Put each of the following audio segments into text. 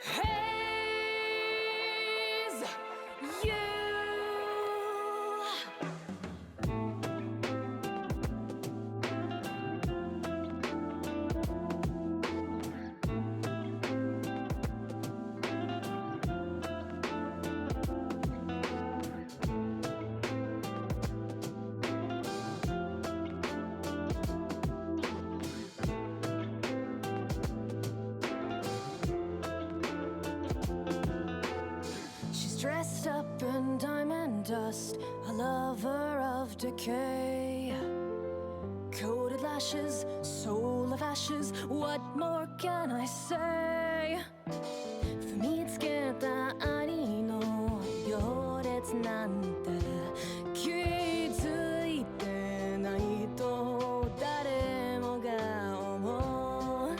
Haze, you. Dressed up in diamond dust, a lover of decay. Coated lashes, soul of ashes, what more can I say? 踏みつけた兄の行列なんて気づいてないと誰もが思う。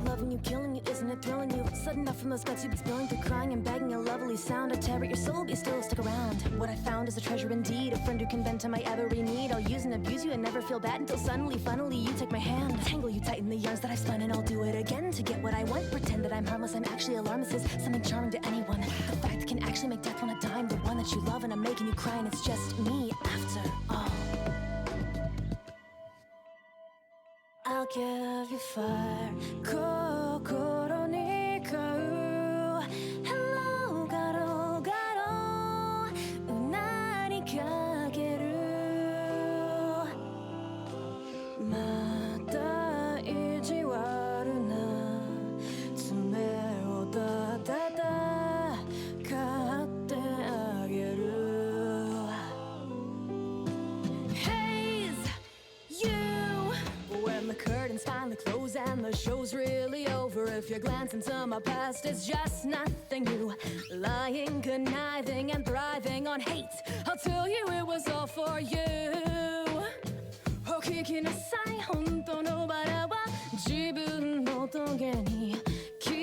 Loving you, killing you, isn't it thrilling you? Sudden enough from those guts you've been spilling through, crying and begging a lovely sound. I tear at your soul, but you still stick around. What I found is a treasure indeed, a friend who can bend to my every need. I'll use and abuse you and never feel bad until suddenly, finally, you take my hand. Tangle you tight in the yarns that I've spun, and I'll do it again to get what I want. Pretend that I'm harmless, I'm actually alarmist. Is something charming to anyone. The fact that can actually make death on a dime, the one that you love, and I'm making you cry, and it's just me after all. I'll give you fire, 心に買う Hello, ガロガロうなりかけるまた意地悪な爪をたたた買ってあげる When the curtains finally close and the show's really over, if you glance into my past, it's just nothing new. Lying, conniving, and thriving on hate, I'll tell you it was all for you. お聞きなさい、本当のバラは自分の棘に傷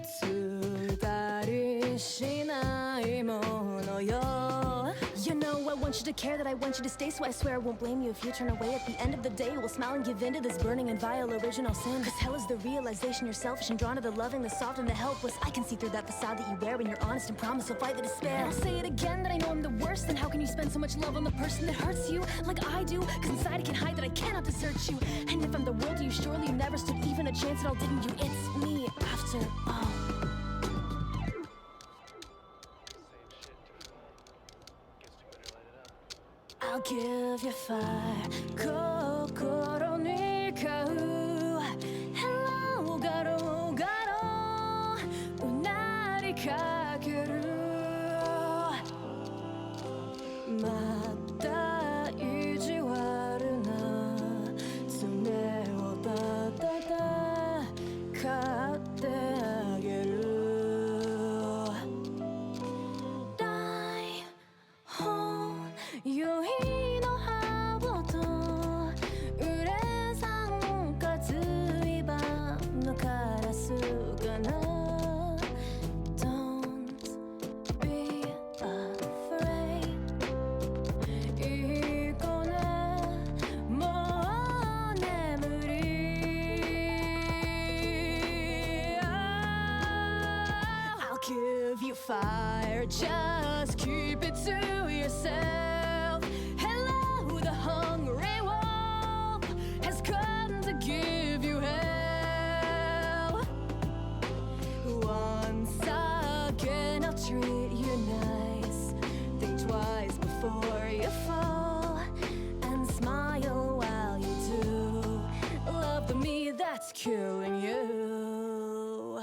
ついたりしないものよ。You know I want you to care, that I want you to stay, so I swear I won't blame you if you turn away. At the end of the day, we'll smile and give in to this burning and vile original sin. Cause hell is the realization you're selfish and drawn to the loving, the soft and the helpless. I can see through that facade that you wear when you're honest and promise you'll fight the despair. And I'll say it again, that I know I'm the worst. Then how can you spend so much love on the person that hurts you like I do? Cause inside I can hide that I cannot desert you. And if I'm the world to you, surely you never stood even a chance at all, didn't you? It's me after all. I'll give you fire, 心に買う Hello, ガロガロうなりかけるまた意地悪な爪をたたた買ってあげる酔いのハーブとうれさんかついばのカラスかな Don't be afraid いい子ねもう眠り I'll give you fire, just keep it to yourself. The hungry wolf has come to give you hell. Once again I'll treat you nice. Think twice before you fall, and smile while you do. Love the me that's killing you.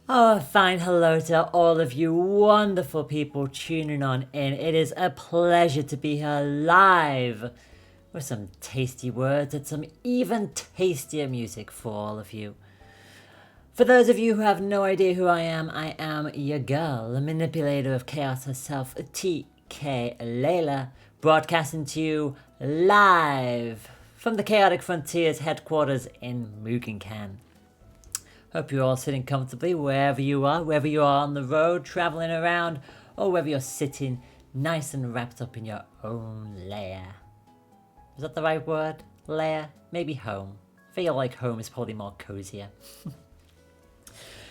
Oh, a fine hello to all of you wonderful people tuning on in. It is a pleasure to be here live with some tasty words and some even tastier music for all of you. For those of you who have no idea who I am your girl, the manipulator of chaos herself, TK Layla, broadcasting to you live from the Chaotic Frontiers headquarters in Mugenkan. Hope you're all sitting comfortably wherever you are on the road, traveling around, or whether you're sitting nice and wrapped up in your own lair. Is that the right word? Lair? Maybe home. I feel like home is probably more cozier.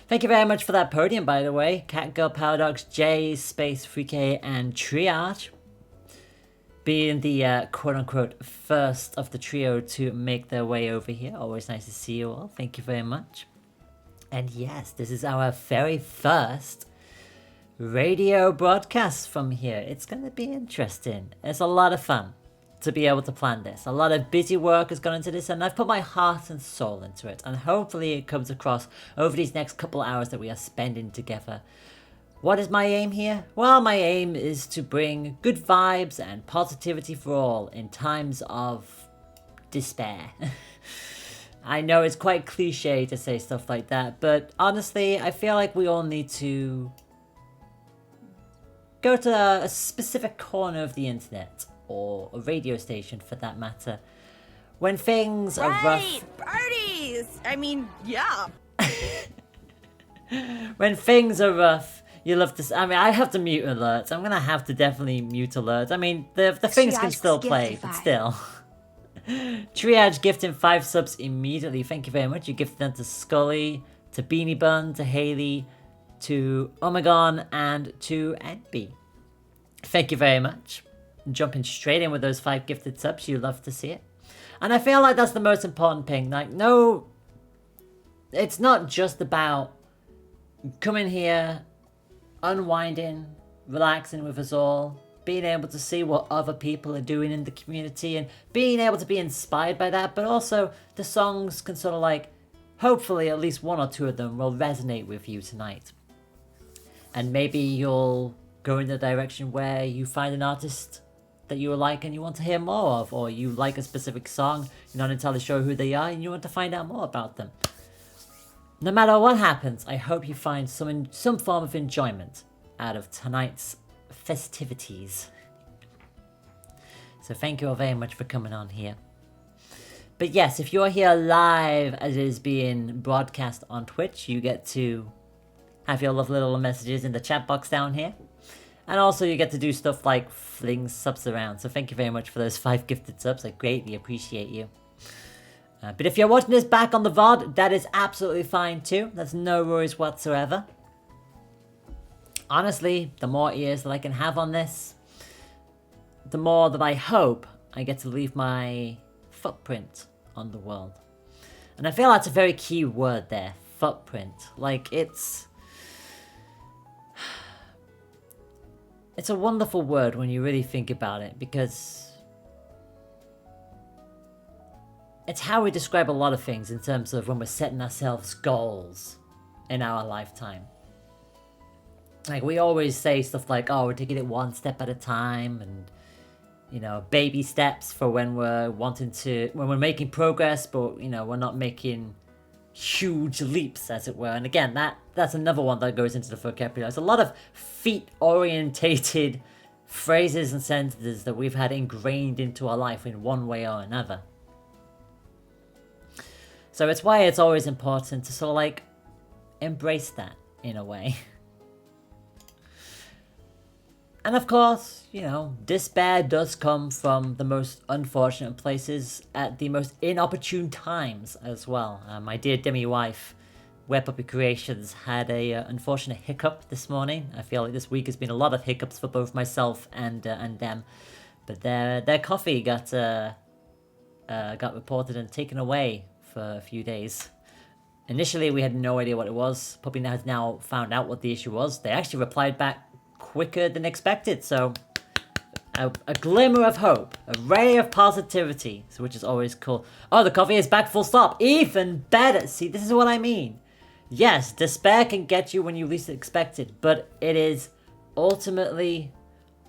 Thank you very much for that podium, by the way. Catgirl, Paradox, Jay, Space, Freaky, and Triage. Being the quote-unquote first of the trio to make their way over here. Always nice to see you all. Thank you very much. And yes, this is our very first radio broadcast from here. It's going to be interesting. It's a lot of fun to be able to plan this. A lot of busy work has gone into this, and I've put my heart and soul into it. And hopefully it comes across over these next couple hours that we are spending together. What is my aim here? Well, my aim is to bring good vibes and positivity for all in times of despair. I know it's quite cliche to say stuff like that, but honestly, I feel like we all need to go to a specific corner of the internet, or a radio station for that matter, when things are rough. Right, parties! I mean, yeah. When things are rough, you love to. I mean, I have to mute alerts. I'm gonna have to definitely mute alerts. I mean, the things can still play, but still. Triage gifting 5 subs immediately. Thank you very much. You gifted them to Scully, to Beanie Bun, to Haley, to Omegon, and to Edby. Thank you very much. Jumping straight in with those 5 gifted subs. You love to see it. And I feel like that's the most important thing. Like, no, it's not just about coming here, unwinding, relaxing with us all, being able to see what other people are doing in the community and being able to be inspired by that, but also the songs can sort of like, hopefully at least 1 or 2 of them will resonate with you tonight. And maybe you'll go in the direction where you find an artist that you like and you want to hear more of, or you like a specific song, you're not entirely sure who they are and you want to find out more about them. No matter what happens, I hope you find some form of enjoyment out of tonight's festivities. So thank you all very much for coming on here. But yes, if you're here live as it is being broadcast on Twitch, you get to have your lovely little messages in the chat box down here. And also you get to do stuff like fling subs around. So thank you very much for those 5 gifted subs. I greatly appreciate you. But if you're watching this back on the VOD, that is absolutely fine too. That's no worries whatsoever. Honestly, the more ears that I can have on this, the more that I hope I get to leave my footprint on the world. And I feel that's a very key word there, footprint. Like, it's a wonderful word when you really think about it, because it's how we describe a lot of things in terms of when we're setting ourselves goals in our lifetime. Like, we always say stuff like, oh, we're taking it 1 step at a time, and, you know, baby steps for when we're when we're making progress, but, you know, we're not making huge leaps, as it were. And again, that's another one that goes into the vocabulary. There's a lot of feet-orientated phrases and sentences that we've had ingrained into our life in one way or another. So it's why it's always important to sort of, like, embrace that in a way. And of course, you know, despair does come from the most unfortunate places at the most inopportune times as well. My dear demi-wife, Web Puppy Creations, had a unfortunate hiccup this morning. I feel like this week has been a lot of hiccups for both myself and them. But their coffee got reported and taken away for a few days. Initially, we had no idea what it was. Puppy has now found out what the issue was. They actually replied back quicker than expected. So a glimmer of hope, a ray of positivity, so which is always cool. Oh, the coffee is back, full stop. Even better. See, this is what I mean. Yes, despair can get you when you least expect it, but it is ultimately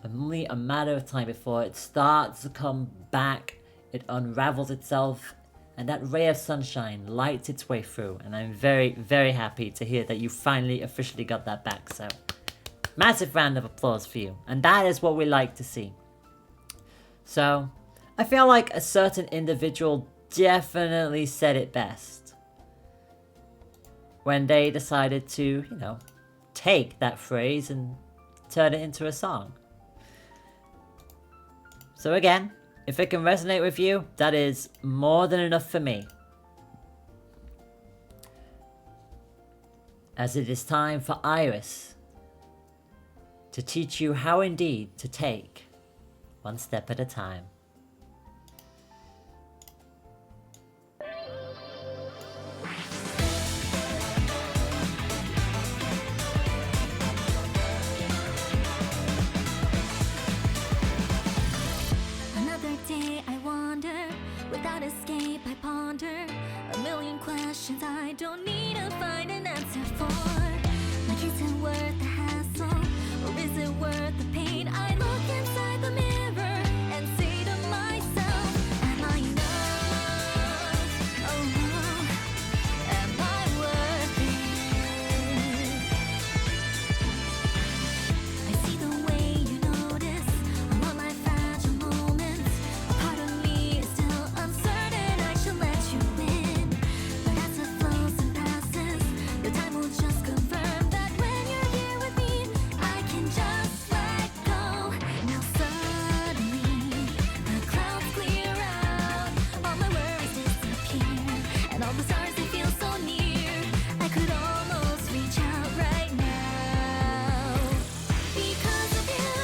only a matter of time before it starts to come back. It unravels itself, and that ray of sunshine lights its way through. And I'm very, very happy to hear that you finally officially got that back. So, massive round of applause for you. And that is what we like to see. So, I feel like a certain individual definitely said it best when they decided to, you know, take that phrase and turn it into a song. So again, if it can resonate with you, that is more than enough for me. As it is time for IRyS to teach you how indeed to take one step at a time. Escape, I ponder a million questions I don't need to find an answer for. Like, is it worth the hassle, or is it worth the pain? I look inside the mirror and say to myself, am I enough? Oh no, am I worth it? I see the way you notice all of my fragile moments. A part of me is still uncertain, I should let you in. But as it flows and passes, your time will just confirm that when you're here with me, I can just let go. Now suddenly, the clouds clear out, all my worries disappear, and all the stars, they feel so near. I could almost reach out right now. Because of you,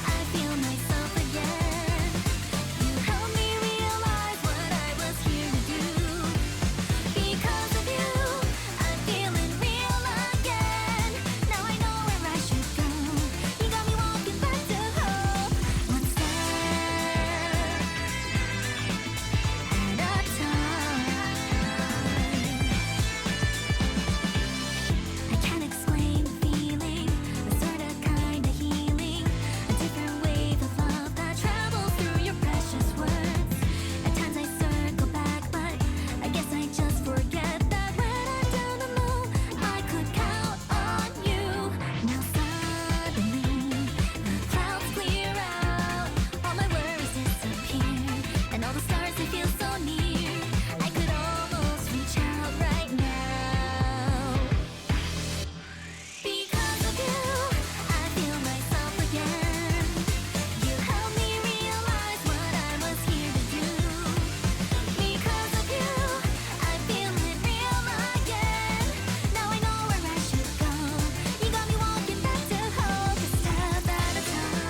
I feel myself again. You help me realize what I was here to do. Because of you, I'm feeling real again. Now I know where I should go. You got me walking back to hope, one step at a time. I can't explain the feeling, a sort of kind of healing, a different wave of love that travels through your precious words. At times I circle back, but I guess I just forget that when I'm down the low, I could count on you. Now suddenly, the clouds clear out, all my worries disappear, and all the stars, they feel so near. I could almost reach out right now. Because of you, I feel myself again. You help me realize what I was here to do. Because of you, I'm feeling real again. Now I know where I should go. You got me walking back to hope, a step at a time.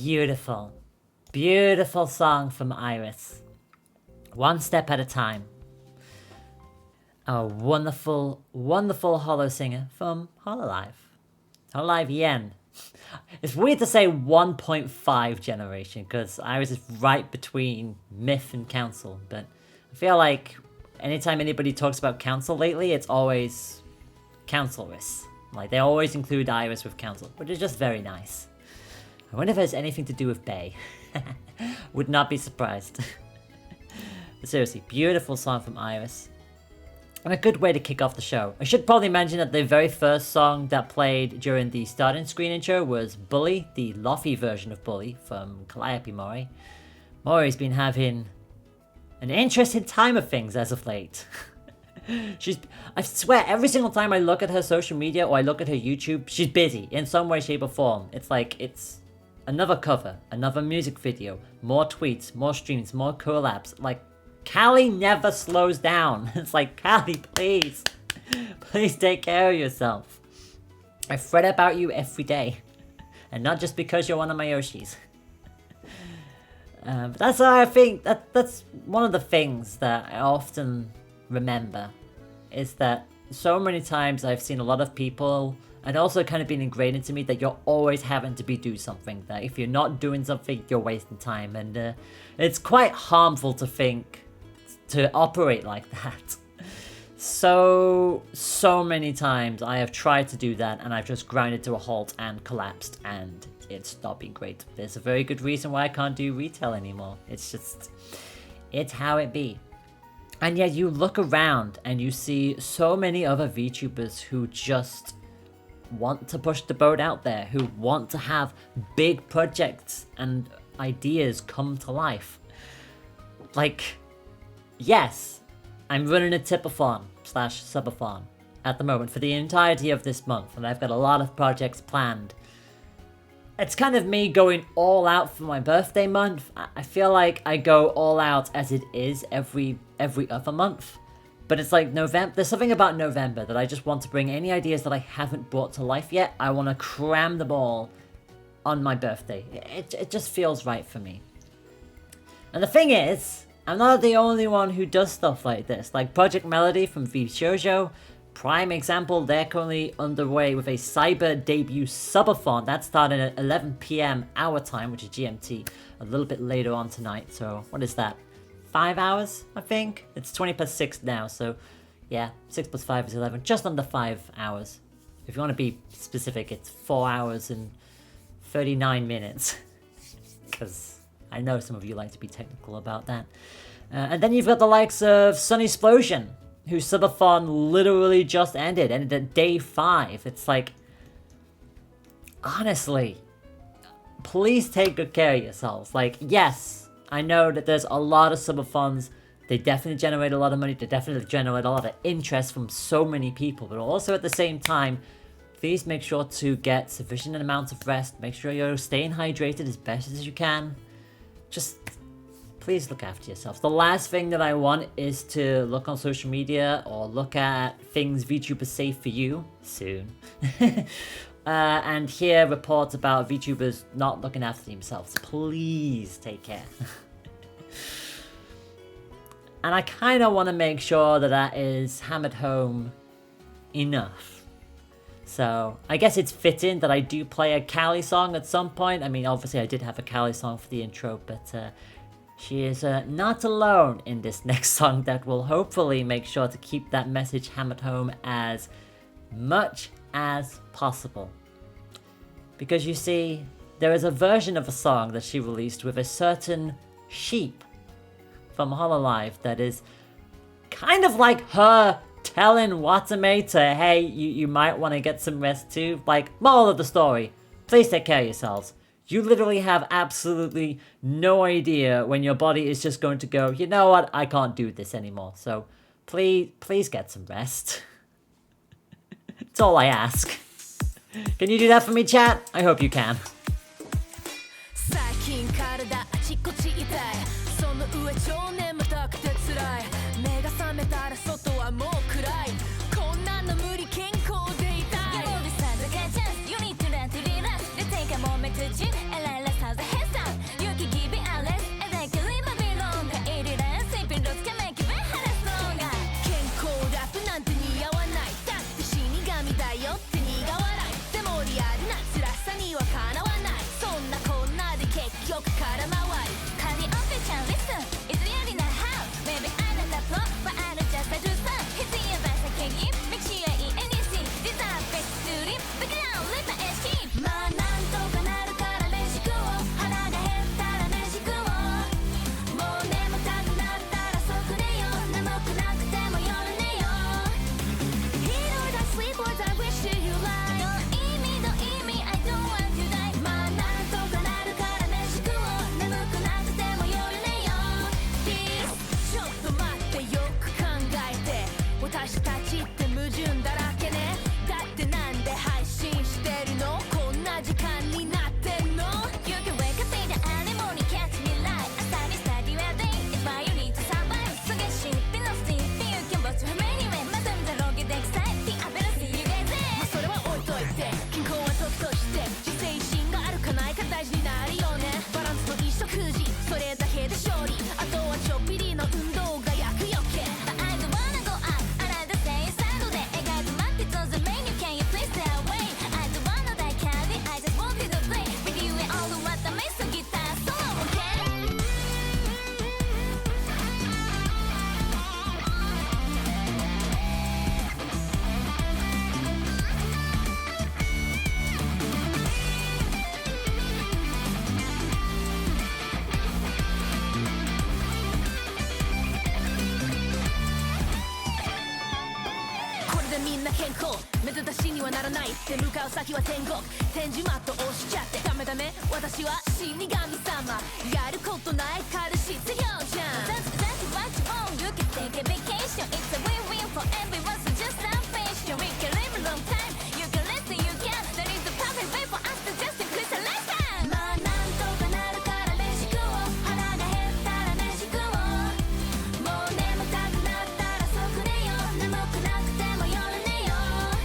beautiful, beautiful song from IRyS. One step at a time. A wonderful, wonderful holo singer from HoloLive. HoloLive Yen. It's weird to say 1.5 generation, because IRyS is right between Myth and Council, but I feel like anytime anybody talks about Council lately, it's always Council-RyS. Like, they always include IRyS with Council, which is just very nice. I wonder if it has anything to do with Bay. Would not be surprised. But seriously, beautiful song from IRyS. And a good way to kick off the show. I should probably mention that the very first song that played during the starting screen intro was Bully, the Lofi version of Bully from Calliope Mori. Mori's been having an interesting time of things as of late. I swear, every single time I look at her social media or I look at her YouTube, she's busy in some way, shape or form. It's like, it's another cover, another music video, more tweets, more streams, more collabs. Like, Callie never slows down. It's like, Callie, please. Please take care of yourself. I fret about you every day. And not just because you're one of my Yoshis. But that's why I think that's one of the things that I often remember. Is that so many times I've seen a lot of people, and also kind of been ingrained into me, that you're always having to do something. That if you're not doing something, you're wasting time. And it's quite harmful to think, to operate like that. So many times I have tried to do that and I've just grounded to a halt and collapsed, and it's not been great. There's a very good reason why I can't do retail anymore. It's how it be. And yet you look around and you see so many other VTubers who just want to push the boat out there, who want to have big projects and ideas come to life. Like, yes, I'm running a tipathon/subathon at the moment for the entirety of this month, and I've got a lot of projects planned. It's kind of me going all out for my birthday month. I feel like I go all out as it is every other month. But it's like November, there's something about November that I just want to bring any ideas that I haven't brought to life yet. I want to cram them all on my birthday. It just feels right for me. And the thing is, I'm not the only one who does stuff like this. Like Project Melody from VShoujo, prime example, they're currently underway with a cyber debut subathon. That started at 11 PM our time, which is GMT, a little bit later on tonight. So what is that? 5 hours, I think? It's 20+6 now, so yeah, 6 + 5 is 11, just under 5 hours. If you want to be specific, it's 4 hours and 39 minutes. Because I know some of you like to be technical about that. And then you've got the likes of Sunnysplosion, whose subathon literally just ended at day 5. It's like, honestly, please take good care of yourselves. Like, yes, I know that there's a lot of subathons. They definitely generate a lot of money. They definitely generate a lot of interest from so many people. But also at the same time, please make sure to get sufficient amounts of rest. Make sure you're staying hydrated as best as you can. Just please look after yourself. The last thing that I want is to look on social media or look at things VTubers say for you soon. And hear reports about VTubers not looking after themselves. Please take care. And I kind of want to make sure that that is hammered home enough. So I guess it's fitting that I do play a Callie song at some point. I mean, obviously I did have a Callie song for the intro, but she is not alone in this next song that will hopefully make sure to keep that message hammered home as much as possible. Because you see, there is a version of a song that she released with a certain sheep from HoloLive that is kind of like her telling Watame to, hey, you might want to get some rest too. Like, moral of the story, please take care of yourselves. You literally have absolutely no idea when your body is just going to go, you know what, I can't do this anymore. So please get some rest. That's all I ask. Can you do that for me, chat? I hope you can. 健康目指しにはならないで向かう先は天国天寿マット押しちゃってダメダメ私は死神様やることないから必要じゃん That's what you want You can take a vacation It's a win-win for everyone So just ambition We can live a long time You can listen you can There is a perfect way for us to just increase a lifetime まあなんとかなるから飯食おう腹が減ったら飯食おうもう眠たくなったら即寝よう眠くなくても夜寝よう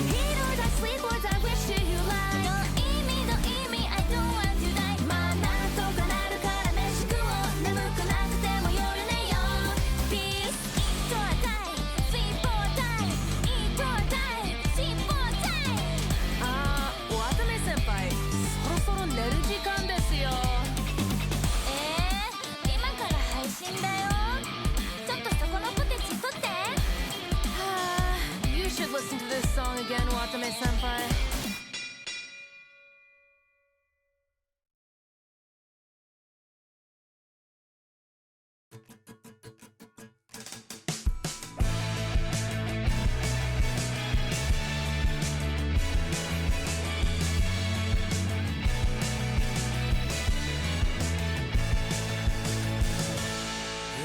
Heroes are sleep words I wish you like Don't eat me, don't eat me I don't want to die まあなんとかなるから飯食おう眠くなくても夜寝よう Peace, eat or die Sleep or die Eat or die Sleep or die 渡辺先輩そろそろ寝る時間ですよ今から配信だよちょっとそこのポテチ取って You should listen to this song again 渡辺先輩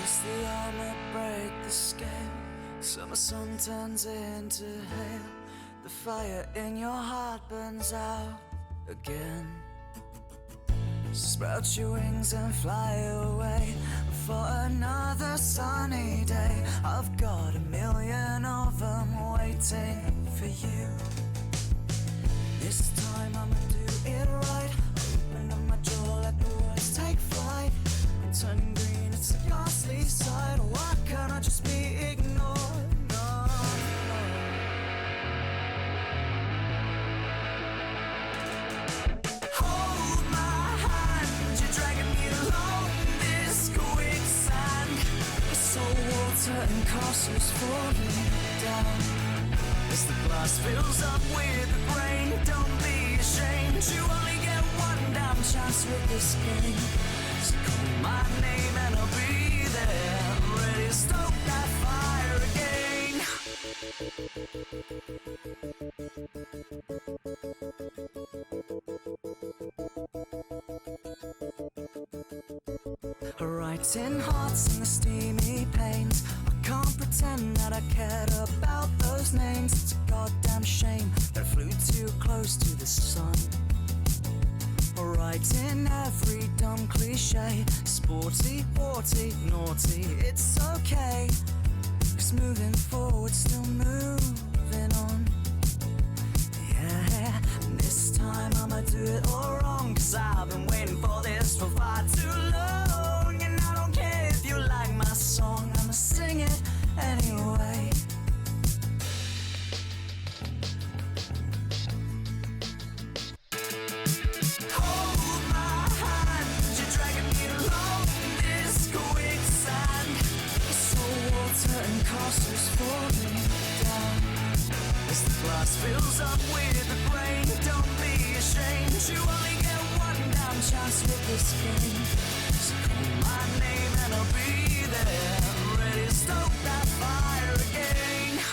It's the armor break the scale Summer sun turns into hail The fire in your heart burns out again Sprout your wings and fly away For another sunny day I've got a million of them waiting for you This time I'ma do it right Open up my jaw, let the words take flight Turn green, it's a ghastly sight Why can't I just be ignored? No, no. Hold my hand, you're dragging me along this quicksand Salt water and castles falling down As the glass fills up with the grain Don't be ashamed, you only get one damn chance with this game So call my name and I'll be there Ready to stoke that fire again Writing hearts in the steamy pains I can't pretend that I cared about those names It's a goddamn shame that I flew too close to the sun Writing every dumb cliche Sporty, haughty, naughty, it's okay Just moving forward, still moving on Yeah, and this time I'ma do it all wrong Cause I've been waiting for this for far too long And I don't care if you like my song I'ma sing it anyway Hold my hand, you're dragging me along this quicksand Salt water and castles falling down As the glass fills up with the grain Don't be ashamed, you only get one damn chance with this game So call my name and I'll be there Ready to stoke that fire again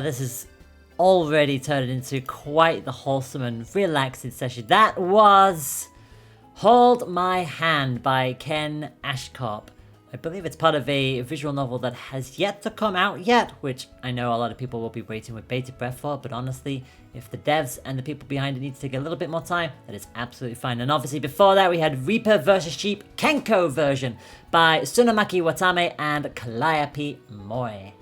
This is already turned into quite the wholesome and relaxing session. That was Hold My Hand by Ken Ashcorp. I believe it's part of a visual novel that has yet to come out yet, which I know a lot of people will be waiting with bated breath for, but honestly, if the devs and the people behind it need to take a little bit more time, that is absolutely fine. And obviously before that we had Reaper vs. Sheep Kenko version by Tsunomaki Watame and Calliope Mori.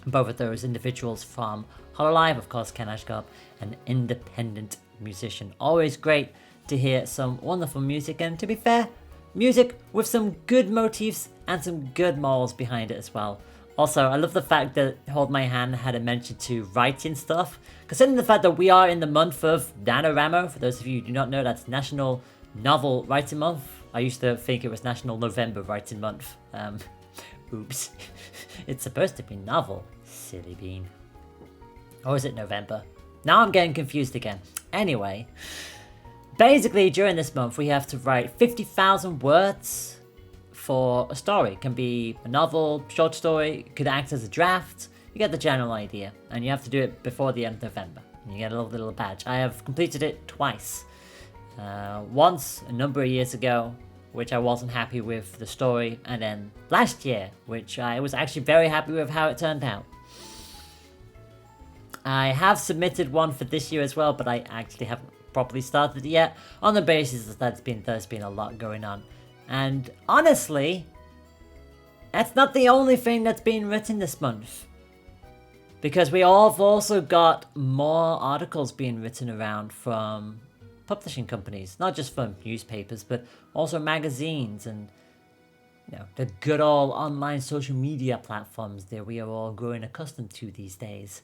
Both of those individuals from Hololive, of course Ken Ashcorp, an independent musician. Always great to hear some wonderful music, and to be fair, music with some good motifs and some good morals behind it as well. Also, I love the fact that Hold My Hand had a mention to writing stuff, considering the fact that we are in the month of NaNoWriMo. For those of you who do not know, that's National Novel Writing Month. I used to think it was National November Writing Month. Oops. It's supposed to be novel. Silly bean. Or is it November? Now I'm getting confused again. Anyway, basically during this month we have to write 50,000 words for a story. It can be a novel, short story, it could act as a draft. You get the general idea. And you have to do it before the end of November. And you get a little badge. I have completed it twice. Once, a number of years ago, which I wasn't happy with the story. And then last year, which I was actually very happy with how it turned out. I have submitted one for this year as well, but I actually haven't properly started it yet, on the basis that there's been a lot going on. And honestly, that's not the only thing that's been written this month. Because we all have also got more articles being written around from publishing companies, not just from newspapers, but also magazines and the good old online social media platforms that we are all growing accustomed to these days.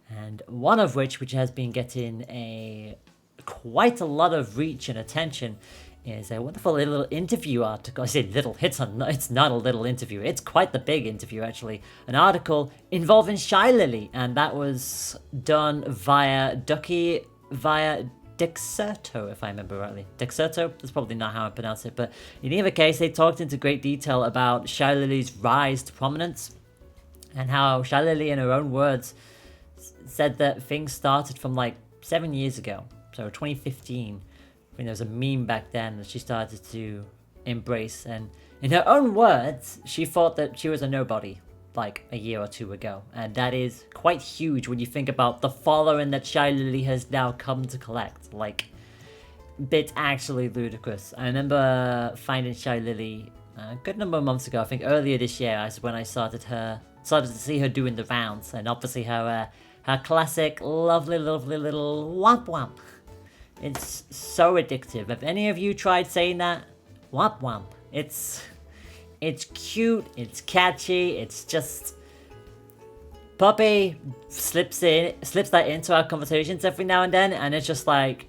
And one of which has been getting quite a lot of reach and attention, is a wonderful little interview article. I say little, it's not a little interview, it's quite the big interview actually. An article involving Shy Lily, and that was done via Dexerto, if I remember rightly. Dexerto? That's probably not how I pronounce it, but in either case, they talked into great detail about Shy Lily's rise to prominence, and how Shy Lily, in her own words, said that things started from like 7 years ago, so 2015, when there was a meme back then that she started to embrace, and in her own words, she thought that she was a nobody like a year or two ago, and that is quite huge when you think about the following that Shy Lily has now come to collect. Like, it's actually ludicrous. I remember finding Shy Lily a good number of months ago, I think earlier this year, when I started to see her doing the rounds, and obviously her classic lovely little womp womp. It's so addictive. Have any of you tried saying that? Womp womp. It's cute, it's catchy, it's just... Puppy slips that into our conversations every now and then, and it's just like,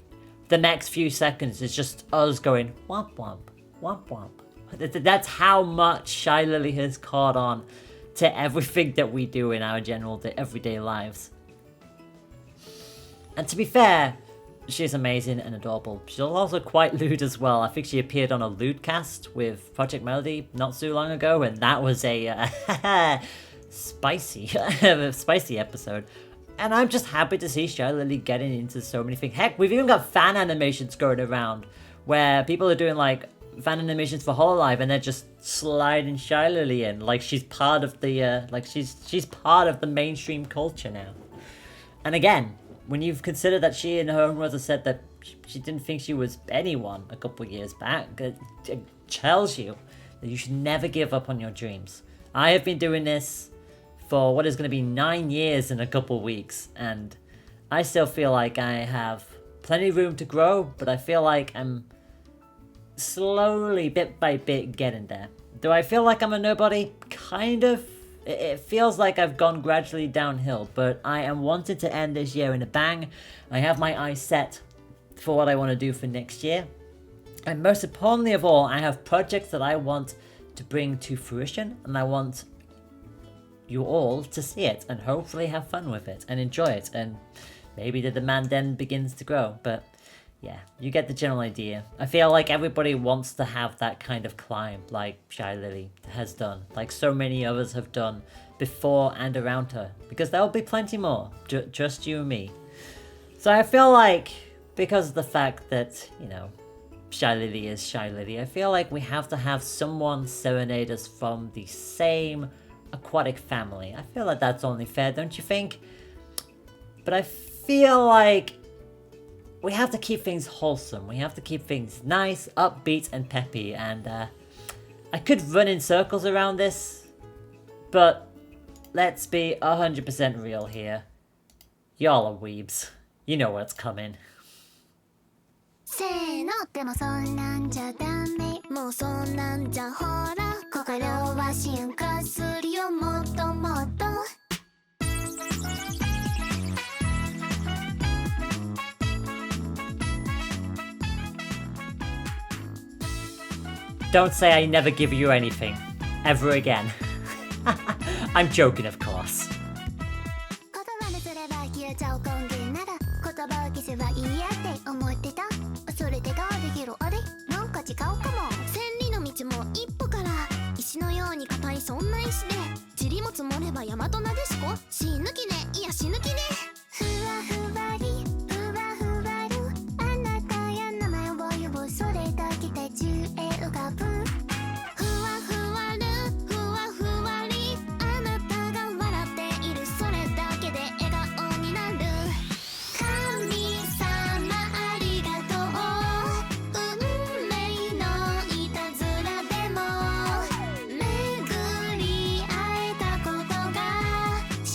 the next few seconds is just us going, womp womp, womp womp. That's how much Shy Lily has caught on to everything that we do in our everyday lives. And to be fair, she's amazing and adorable. She's also quite lewd as well. I think she appeared on a Lewdcast with Project Melody not so long ago, and that was a spicy episode. And I'm just happy to see Shy Lily getting into so many things. Heck, we've even got fan animations going around where people are doing like fan animations for Hololive, and they're just sliding Shy Lily in, like she's part of the she's part of the mainstream culture now. And again, when you've considered that she in her own words has said that she didn't think she was anyone a couple of years back, it tells you that you should never give up on your dreams. I have been doing this for what is going to be 9 years in a couple of weeks, and I still feel like I have plenty of room to grow, but I feel like I'm slowly, bit by bit, getting there. Do I feel like I'm a nobody? Kind of. It feels like I've gone gradually downhill, but I am wanting to end this year in a bang. I have my eyes set for what I want to do for next year. And most importantly of all, I have projects that I want to bring to fruition, and I want you all to see it and hopefully have fun with it and enjoy it, and maybe the demand then begins to grow. But yeah, you get the general idea. I feel like everybody wants to have that kind of climb like Shy Lily has done, like so many others have done before and around her, because there will be plenty more, just you and me. So I feel like, because of the fact that, Shy Lily is Shy Lily, I feel like we have to have someone serenade us from the same aquatic family. I feel like that's only fair, don't you think? But I feel like we have to keep things wholesome. We have to keep things nice, upbeat, and peppy. And I could run in circles around this, but let's be 100% real here. Y'all are weebs. You know what's coming. せーのでもそんなんじゃダメもうそんなんじゃほら心は進化するよもっともっと Don't say I never give you anything. Ever again. I'm joking, of course. 言葉にすれば消えちゃう根源なら言葉を消せばいいやって思ってたそれでができるあれなんか違うかも千里の道も一歩から石のように硬いそんな石で塵も積もれば大和なでしこ死ぬ気ねいや死ぬ気ねふわふわりふわふわるあなたや名前を呼ぶそれだけで宙へ浮かぶふわふわるふわふわりあなたが笑っているそれだけで笑顔になる神様ありがとう運命のいたずらでも巡り会えたことが幸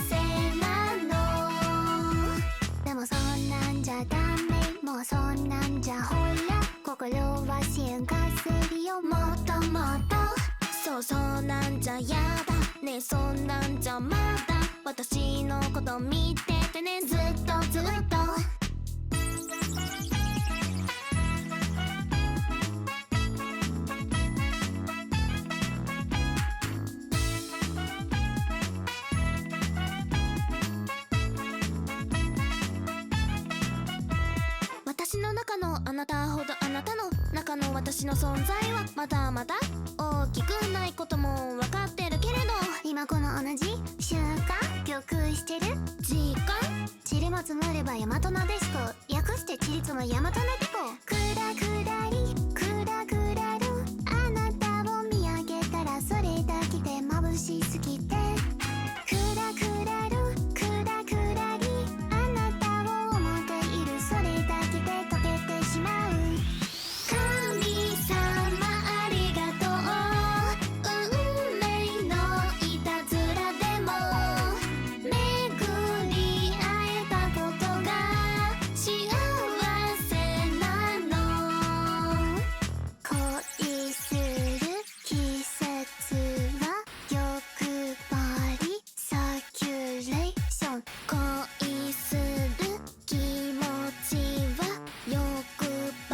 せなのでもそんなんじゃダメもうそんなんじゃほら心は進化するよもっともっとそうそうなんじゃやだねそんなんじゃまだ私のこと見ててねずっとずっと私の中のあなたほどあなたの中の私の存在はまだまだ大きくないことも分かってるけれど今この同じ瞬間曲してる時間塵も積もれば大和なでしこ略して塵積む大和なでこくらくらりくらくらるあなたを見上げたらそれだけで眩しすぎてくらくらるくらくらりあなたを思っているそれだけで溶けてしまう神様ありがとう運命のいたずらでも巡り会えたことが幸せなの恋する季節は欲張りサキュレーション恋する気持ちは欲張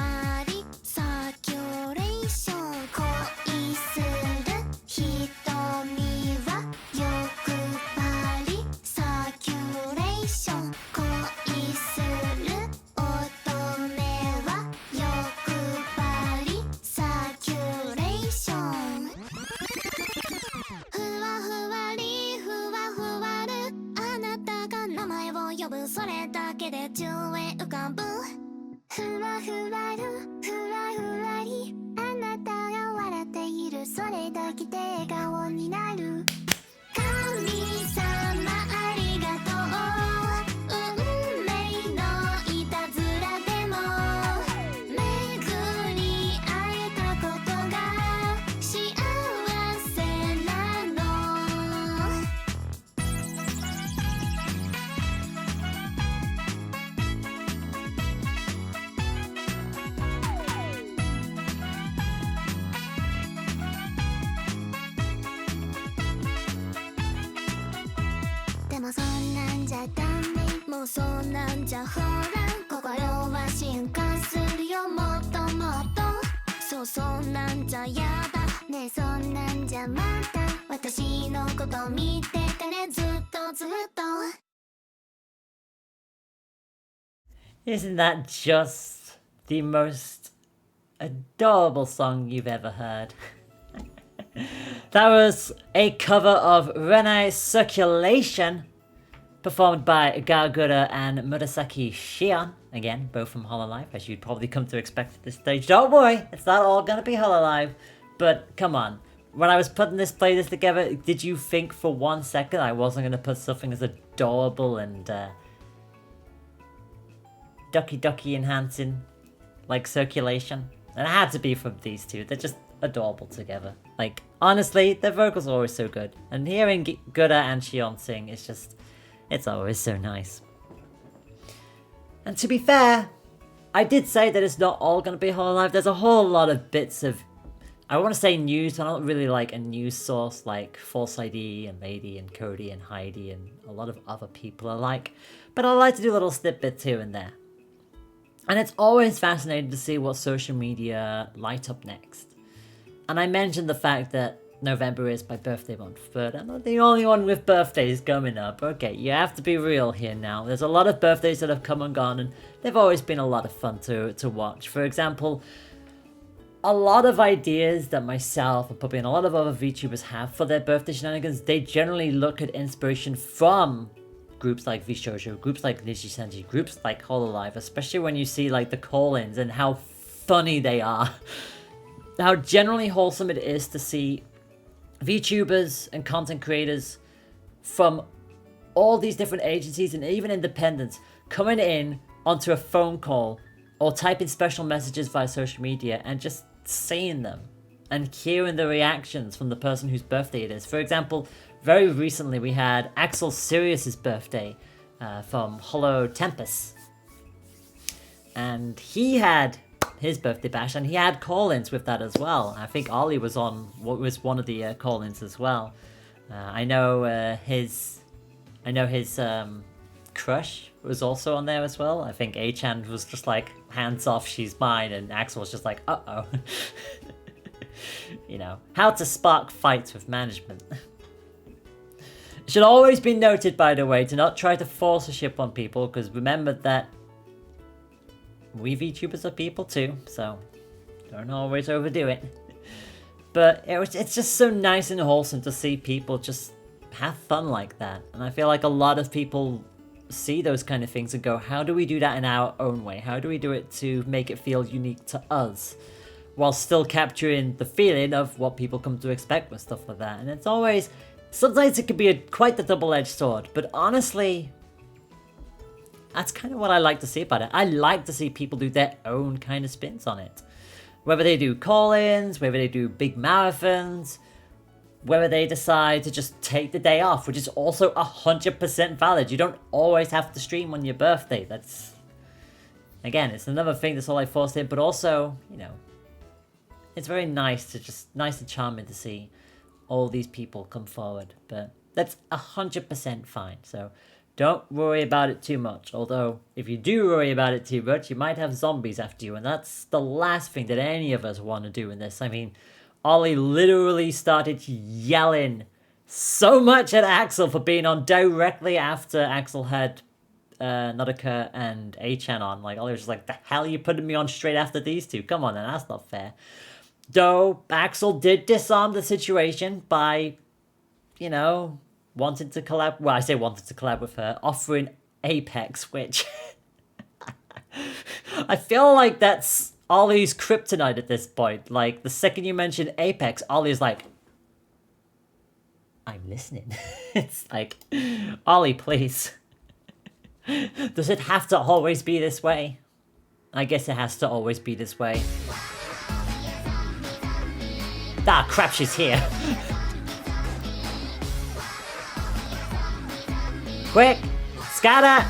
りサキュレーション恋する瞳は欲張りサキュレーション恋する乙女は欲張りサキュレーションふわふわりふわふわるあなたが名前を呼ぶそれだけで宙へ浮かぶふわふわるふわふわりあなたが笑っているそれだけで笑顔になる神様ありがとう運命のいたずらでも巡り会えたことが幸せなのでもそんなんじゃダメもうそんなんじゃほら心は進化するよもっともっとそうそんなんじゃやだねそんなんじゃまた私のこと見ててねずっとずっと Isn't that just the most adorable song you've ever heard? That was a cover of Renai Circulation, performed by Gawr and Murasaki Shion. Again, both from Hololive, as you'd probably come to expect at this stage. Don't worry, it's not all gonna be Hololive. But come on, when I was putting this playlist together, did you think for 1 second I wasn't gonna put something as adorable and ducky enhancing like Circulation? And it had to be from these two. They're just adorable together. Like, honestly, their vocals are always so good. And hearing Gura and Shion sing is just, it's always so nice. And to be fair, I did say that it's not all going to be Hololive. There's a whole lot of bits of, I want to say news, but I don't really like a news source like Force ID and Lady and Cody and Heidi and a lot of other people alike. But I like to do little snippets here and there. And it's always fascinating to see what social media light up next. And I mentioned the fact that November is my birthday month, but I'm not the only one with birthdays coming up. Okay, you have to be real here now. There's a lot of birthdays that have come and gone, and they've always been a lot of fun to watch. For example, a lot of ideas that myself and probably a lot of other VTubers have for their birthday shenanigans, they generally look at inspiration from groups like VShoujo, groups like Niji Senji, groups like Hololive, especially when you see like the call-ins and how funny they are. How generally wholesome it is to see VTubers and content creators from all these different agencies and even independents coming in onto a phone call or typing special messages via social media and just seeing them and hearing the reactions from the person whose birthday it is. For example, very recently we had Axel Sirius's birthday from Hollow Tempest, and he had his birthday bash and he had call-ins with that as well. I think Ollie was one of the call-ins as well. I know his crush was also on there as well. I think A-chan was just like, hands off, she's mine, and Axel was just like, uh-oh. You know, how to spark fights with management. It should always be noted, by the way, to not try to force a ship on people, because remember that we VTubers are people too, so don't always overdo it. But it's just so nice and wholesome to see people just have fun like that. And I feel like a lot of people see those kind of things and go, how do we do that in our own way? How do we do it to make it feel unique to us, while still capturing the feeling of what people come to expect with stuff like that? And it's always, sometimes it can be quite the double-edged sword, but honestly, that's kind of what I like to see about it. I like to see people do their own kind of spins on it. Whether they do call-ins, whether they do big marathons, whether they decide to just take the day off, which is also 100% valid. You don't always have to stream on your birthday. That's, again, it's another thing that's all I forced in, but also, you know, it's very nice and charming to see all these people come forward. But that's 100% fine, so don't worry about it too much. Although, if you do worry about it too much, you might have zombies after you, and that's the last thing that any of us want to do in this. I mean, Ollie literally started yelling so much at Axel for being on directly after Axel had Nodaka and A-chan on. Like, Ollie was just like, the hell are you putting me on straight after these two? Come on then, that's not fair. Though, Axel did disarm the situation by, you know, wanted to collab, well, I say wanted to collab with her, offering Apex, which I feel like that's Ollie's kryptonite at this point. Like, the second you mention Apex, Ollie's like, I'm listening. It's like, Ollie, please. Does it have to always be this way? I guess it has to always be this way. Ah, crap, she's here. Quick! Scatter!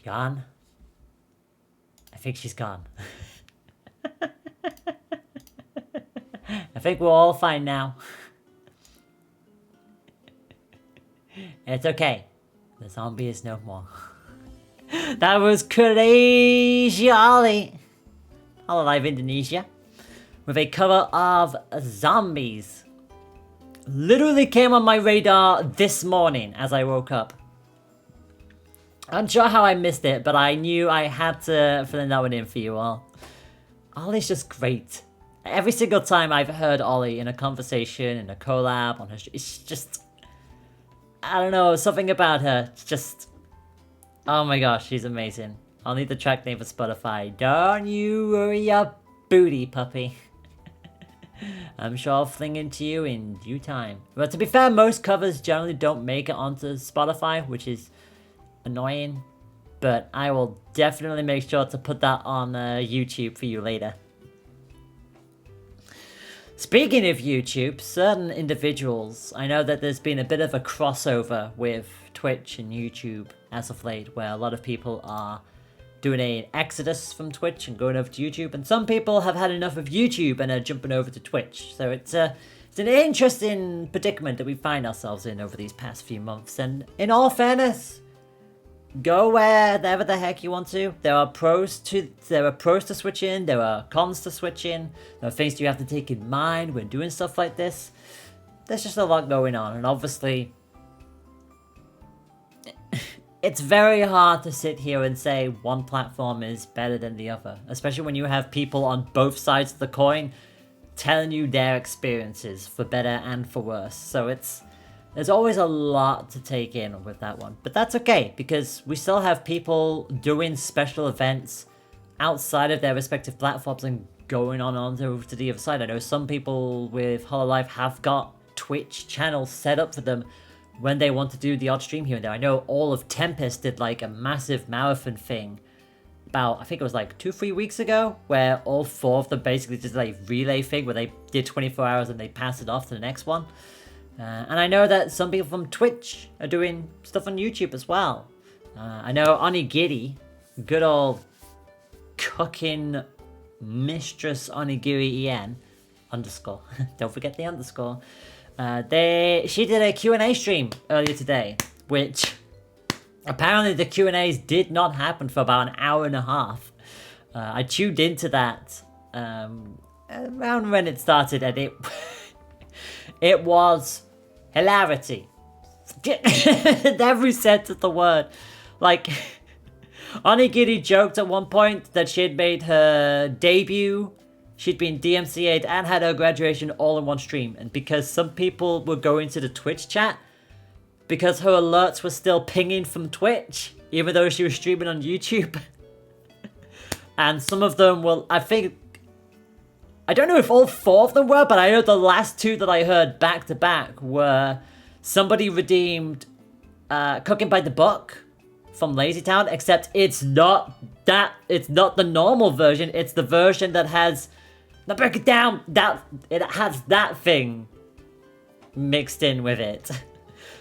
She gone? I think she's gone. I think we're all fine now. It's okay. The zombie is no more. That was Kureiji Ollie, Hololive Indonesia, with a cover of Zombies. Literally came on my radar this morning as I woke up. Unsure how I missed it, but I knew I had to fill that one in for you all. Ollie's just great. Every single time I've heard Ollie in a conversation, in a collab, on her, it's just, I don't know, something about her. It's just, oh my gosh, she's amazing. I'll need the track name for Spotify. Don't you worry your booty, puppy. I'm sure I'll fling into you in due time. But to be fair, most covers generally don't make it onto Spotify, which is annoying. But I will definitely make sure to put that on YouTube for you later. Speaking of YouTube, certain individuals, I know that there's been a bit of a crossover with Twitch and YouTube as of late, where a lot of people are doing an exodus from Twitch and going over to YouTube, and some people have had enough of YouTube and are jumping over to Twitch. So it's an interesting predicament that we find ourselves in over these past few months, and in all fairness, go wherever the heck you want to. There are pros to switch in, there are cons to switch in, there are things you have to take in mind when doing stuff like this. There's just a lot going on, and obviously it's very hard to sit here and say one platform is better than the other, especially when you have people on both sides of the coin telling you their experiences, for better and for worse. So there's always a lot to take in with that one. But that's okay, because we still have people doing special events outside of their respective platforms and going on to the other side. I know some people with Hololive have got Twitch channels set up for them when they want to do the odd stream here and there. I know all of Tempest did like a massive marathon thing about, I think it was like 2-3 weeks ago, where all 4 of them basically did like relay thing where they did 24 hours and they passed it off to the next one. And I know that some people from Twitch are doing stuff on YouTube as well. I know Onigiri, good old cooking mistress Onigiri EN _ don't forget the underscore. She did a Q&A stream earlier today, which apparently the Q&As did not happen for about an hour and a half. I tuned into that around when it started, and it was hilarity. Every sense of the word. Like, Onigiri joked at one point that she had made her debut, she'd been DMCA'd and had her graduation all in one stream. And because some people were going to the Twitch chat, because her alerts were still pinging from Twitch, even though she was streaming on YouTube. And some of them will, I don't know if all 4 of them were, but I know the last 2 that I heard back to back were somebody redeemed Cooking by the Book from Lazy Town, except it's not the normal version, it's the version that has, now break it down, that it has that thing mixed in with it.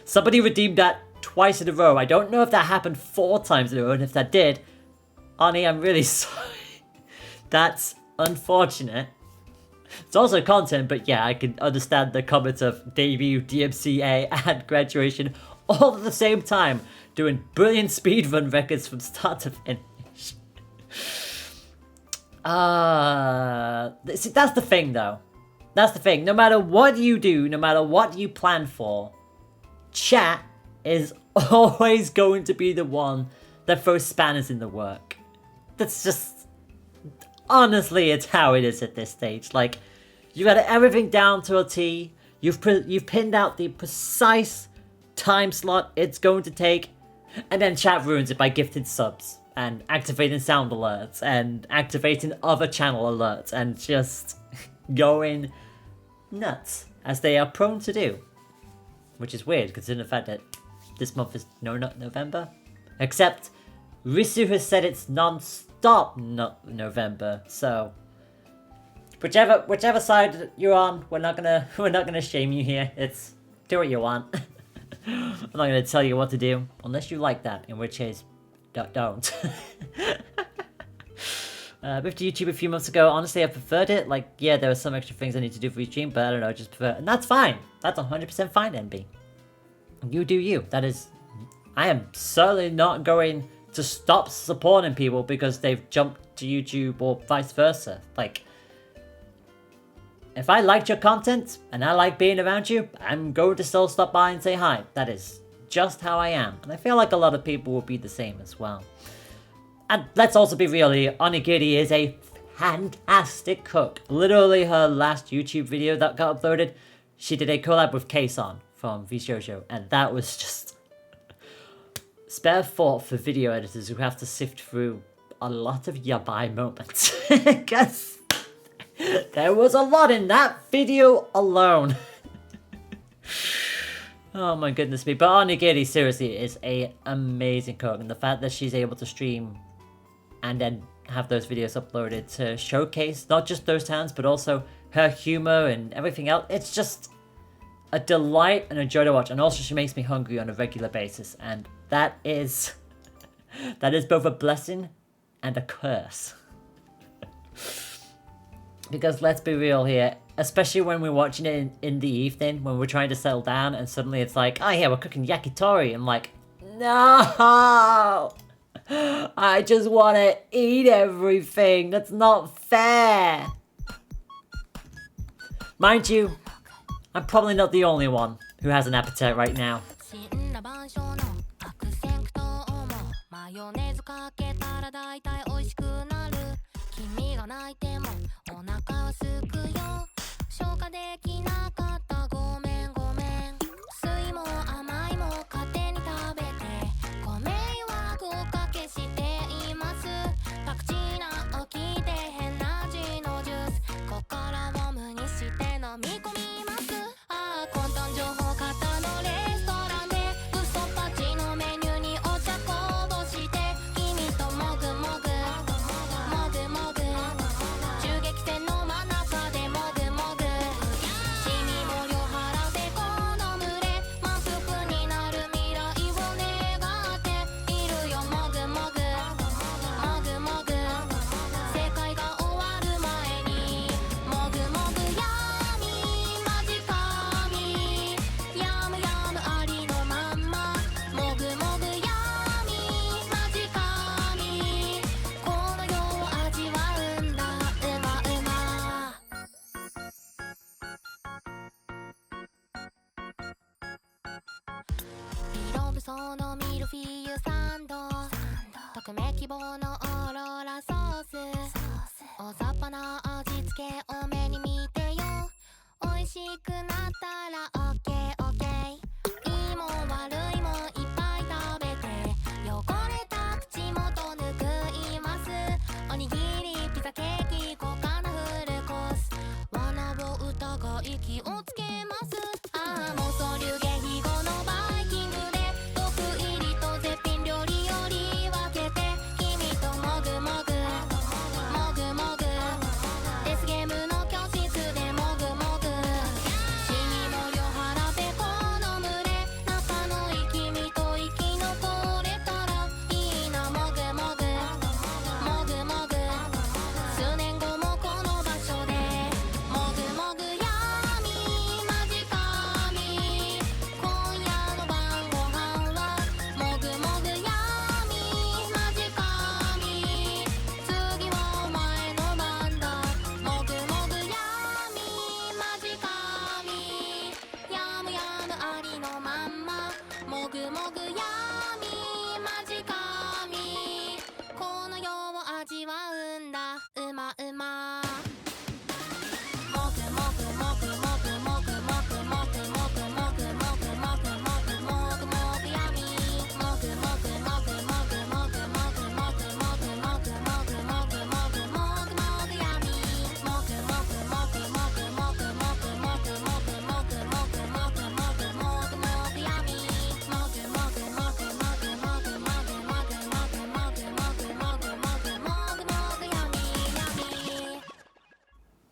Somebody redeemed that twice in a row. I don't know if that happened 4 times in a row, and if that did, Ani, I'm really sorry. That's unfortunate. It's also content, but yeah, I can understand the comments of debut, DMCA, and graduation all at the same time, doing brilliant speedrun records from start to finish. See, that's the thing, though. That's the thing. No matter what you do, no matter what you plan for, chat is always going to be the one that throws spanners in the work. That's just... honestly, it's how it is at this stage. Like, you got everything down to a T. You've pinned out the precise time slot it's going to take, and then chat ruins it by gifted subs and activating sound alerts and activating other channel alerts and just going nuts, as they are prone to do. Which is weird, considering the fact that this month is not November. Except Risu has said it's non-stop November, so whichever side you're on, we're not gonna shame you here. It's do what you want. I'm not gonna tell you what to do unless you like that, in which case, don't. Moved to YouTube a few months ago. Honestly, I preferred it. Like, yeah, there were some extra things I need to do for each stream, but I don't know, I just prefer it. And that's fine. That's 100% fine, NB. You do you. That is... I am certainly not going to stop supporting people because they've jumped to YouTube or vice versa. Like, if I liked your content and I like being around you, I'm going to still stop by and say hi. That is just how I am. And I feel like a lot of people will be the same as well. And let's also be real here, Onigiri is a fantastic cook. Literally her last YouTube video that got uploaded, she did a collab with K-Son from VShojo, and that was just spare thought for video editors who have to sift through a lot of yabai moments. Because there was a lot in that video alone. Oh my goodness me. But Onigiri seriously is an amazing cook, and the fact that she's able to stream and then have those videos uploaded to showcase not just those times, but also her humor and everything else. It's just a delight and a joy to watch. And also she makes me hungry on a regular basis. And that is both a blessing and a curse. Because let's be real here, especially when we're watching it in the evening, when we're trying to settle down and suddenly it's like, oh yeah, we're cooking yakitori. I'm like, no! I just want to eat everything. That's not fair. Mind you, I'm probably not the only one who has an appetite right now.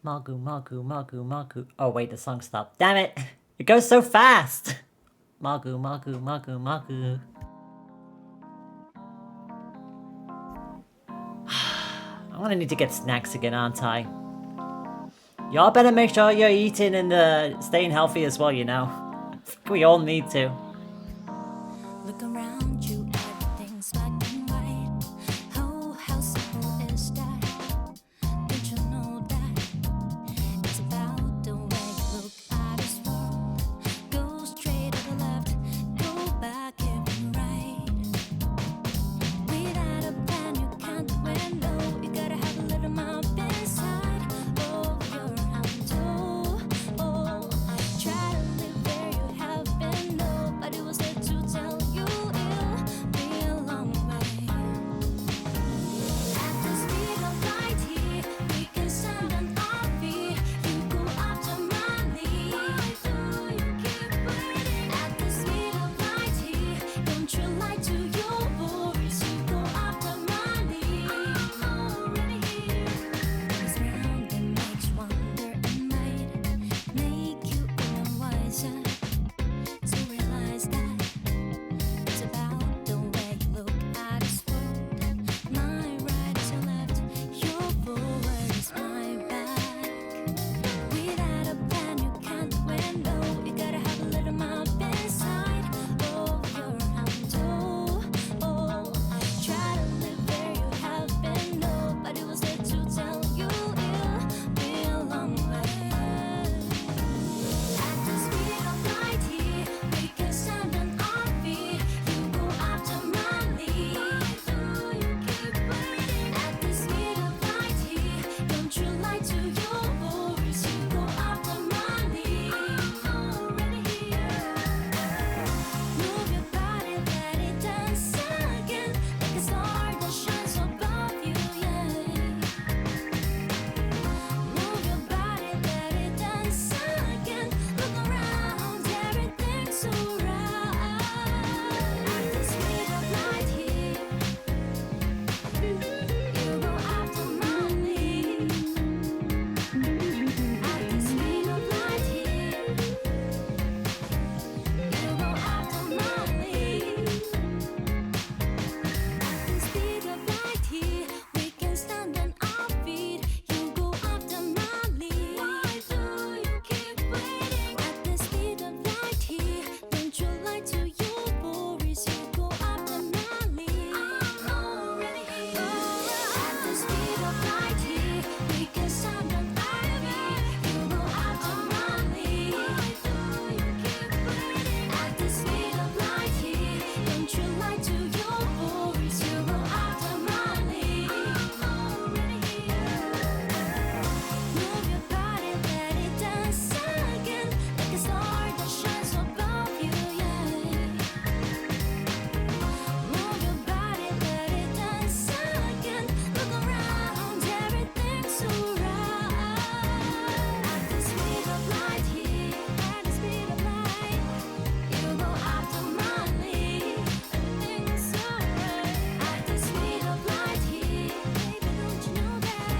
Mogu, Mogu, Mogu, Mogu. Oh wait, the song stopped. Damn it! It goes so fast! Mogu, Mogu, Mogu, Mogu. I'm gonna need to get snacks again, aren't I? Y'all better make sure you're eating and staying healthy as well, you know. We all need to. Look around you, everything's black and white. Oh, how simple is that? Don't you know that it's about the way you look at this world? Go straight to the left, go back and right. Without a plan, you can't win. No, you gotta have a little map inside of your hand. Oh, try to live where you have been. Nobody was there to tell you it'll be a long way. At the speed of light here, we can send an RV. You go after money. Why do you keep waiting? At the speed of light here, don't you lie to your worries. You go after money. I'm already here. It's round and makes wonder and might make you even wiser. To realize that it's about the way you look at this world. My right is your left, your forward is my back. Without a plan, you can't win. No, you gotta have a little map inside of your hand. Oh, try to live where you have been. Nobody was there to tell you it'll be a long way. At the speed of light here, we can send an RV. You go after money. Why do you keep waiting? At the speed of light here, don't you lie to your worries. You go after money. I'm already here. Move your body, let it dance again, like a star that shines above you. Yeah. Move your body, let it dance again. Look around, everything's alright. At the speed of light here, you go after money. At the speed of light here, you go after money. At the speed of light here, we can stand on our feet. You go after money. Why do you keep waiting? At the speed of light here, don't you lie to your worries. You go after money. I'm already here. At the speed of light here, we can stand on our feet. You go after money. Why do you keep waiting? At the speed of light here, don't you lie to your worries. You go after money. I'm already here. Move your body, let it dance again, like a star that shines above you. Yeah. Move your body, let it dance again. Look around, everything's alright. At the speed of light here, at the speed of light, you go after money. Everything's alright. At the speed of light here, baby, don't you know that?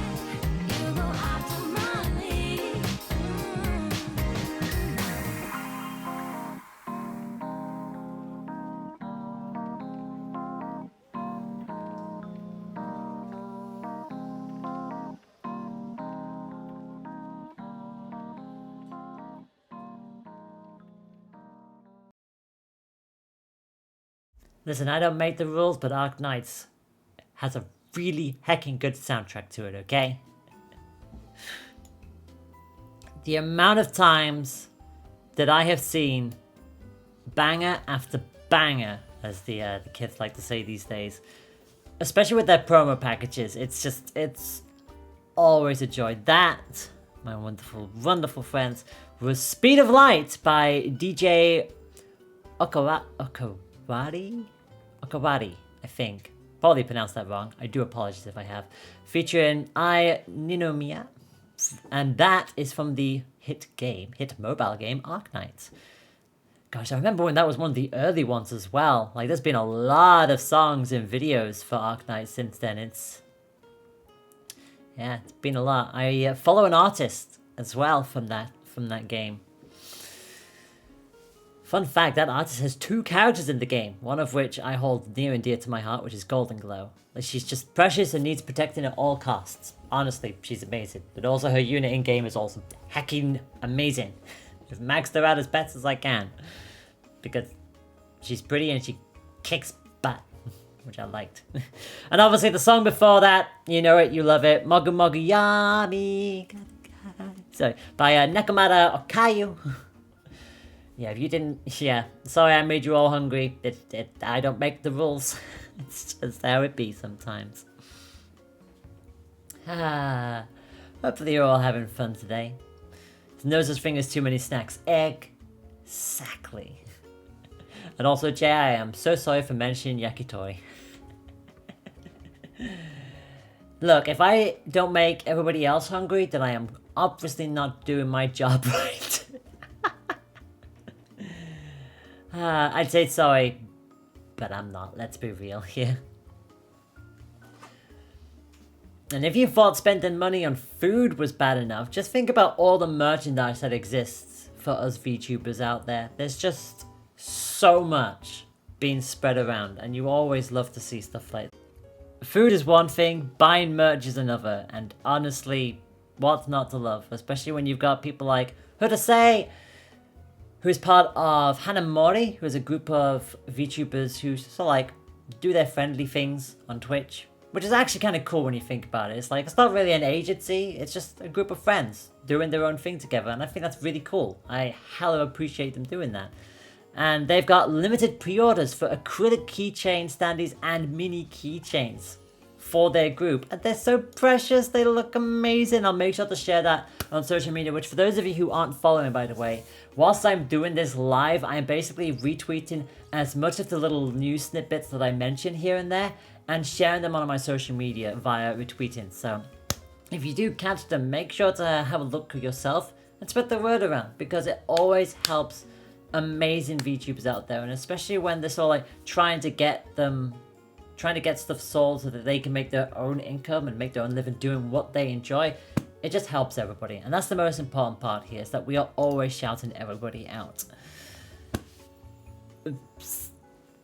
You go after money. Listen, I don't make the rules, but ArcKnights has a really heckin' good soundtrack to it, okay? The amount of times that I have seen banger after banger, as the kids like to say these days, especially with their promo packages, it's always a joy. That, my wonderful, wonderful friends, was Speed of Light by DJ OKAWARI, I think. Probably pronounced that wrong. I do apologize if I have. Featuring Ninomiya. And that is from the hit mobile game, ArcKnights. Gosh, I remember when that was one of the early ones as well. Like, there's been a lot of songs and videos for ArcKnights since then. It's been a lot. I follow an artist as well from that game. Fun fact, that artist has 2 characters in the game, one of which I hold near and dear to my heart, which is Golden Glow. Like, she's just precious and needs protecting at all costs. Honestly, she's amazing. But also her unit in-game is also hecking amazing. I've maxed her out as best as I can. Because she's pretty and she kicks butt, which I liked. And obviously the song before that, you know it, you love it. Mogu Mogu Yami. So, by Nekomata Okayu. Yeah, if you didn't... Yeah, sorry I made you all hungry. I don't make the rules. It's just how it be sometimes. Hopefully you're all having fun today. There's no such thing as too many snacks. Exactly. And also, Jay, I am so sorry for mentioning yakitori. Look, if I don't make everybody else hungry, then I am obviously not doing my job right. I'd say sorry, but I'm not. Let's be real here. And if you thought spending money on food was bad enough, just think about all the merchandise that exists for us VTubers out there. There's just so much being spread around, and you always love to see stuff like that. Food is one thing, buying merch is another, and honestly, what's not to love? Especially when you've got people like Hudasei, who is part of Mori, who is a group of VTubers who sort of like do their friendly things on Twitch. Which is actually kind of cool when you think about it. It's like, it's not really an agency, it's just a group of friends doing their own thing together, and I think that's really cool. I hella appreciate them doing that. And they've got limited pre-orders for acrylic keychain standees and mini keychains for their group. And they're so precious, they look amazing. I'll make sure to share that on social media, which for those of you who aren't following, by the way, whilst I'm doing this live, I'm basically retweeting as much of the little news snippets that I mention here and there, and sharing them on my social media via retweeting. So if you do catch them, make sure to have a look yourself and spread the word around, because it always helps amazing VTubers out there, and especially when they're sort of like trying to get stuff sold so that they can make their own income and make their own living doing what they enjoy. It just helps everybody, and that's the most important part here, is that we are always shouting everybody out.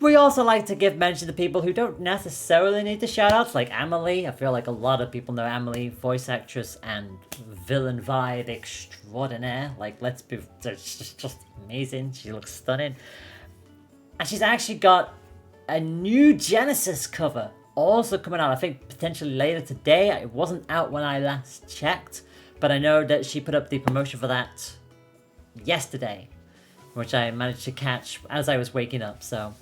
We also like to give mention to people who don't necessarily need the shoutouts, like AmaLee. I feel like a lot of people know AmaLee, voice actress and villain vibe extraordinaire. Like, let's be, it's just amazing. She looks stunning. And she's actually got a new Genesis cover also coming out, I think potentially later today. It wasn't out when I last checked, but I know that she put up the promotion for that yesterday, which I managed to catch as I was waking up, so...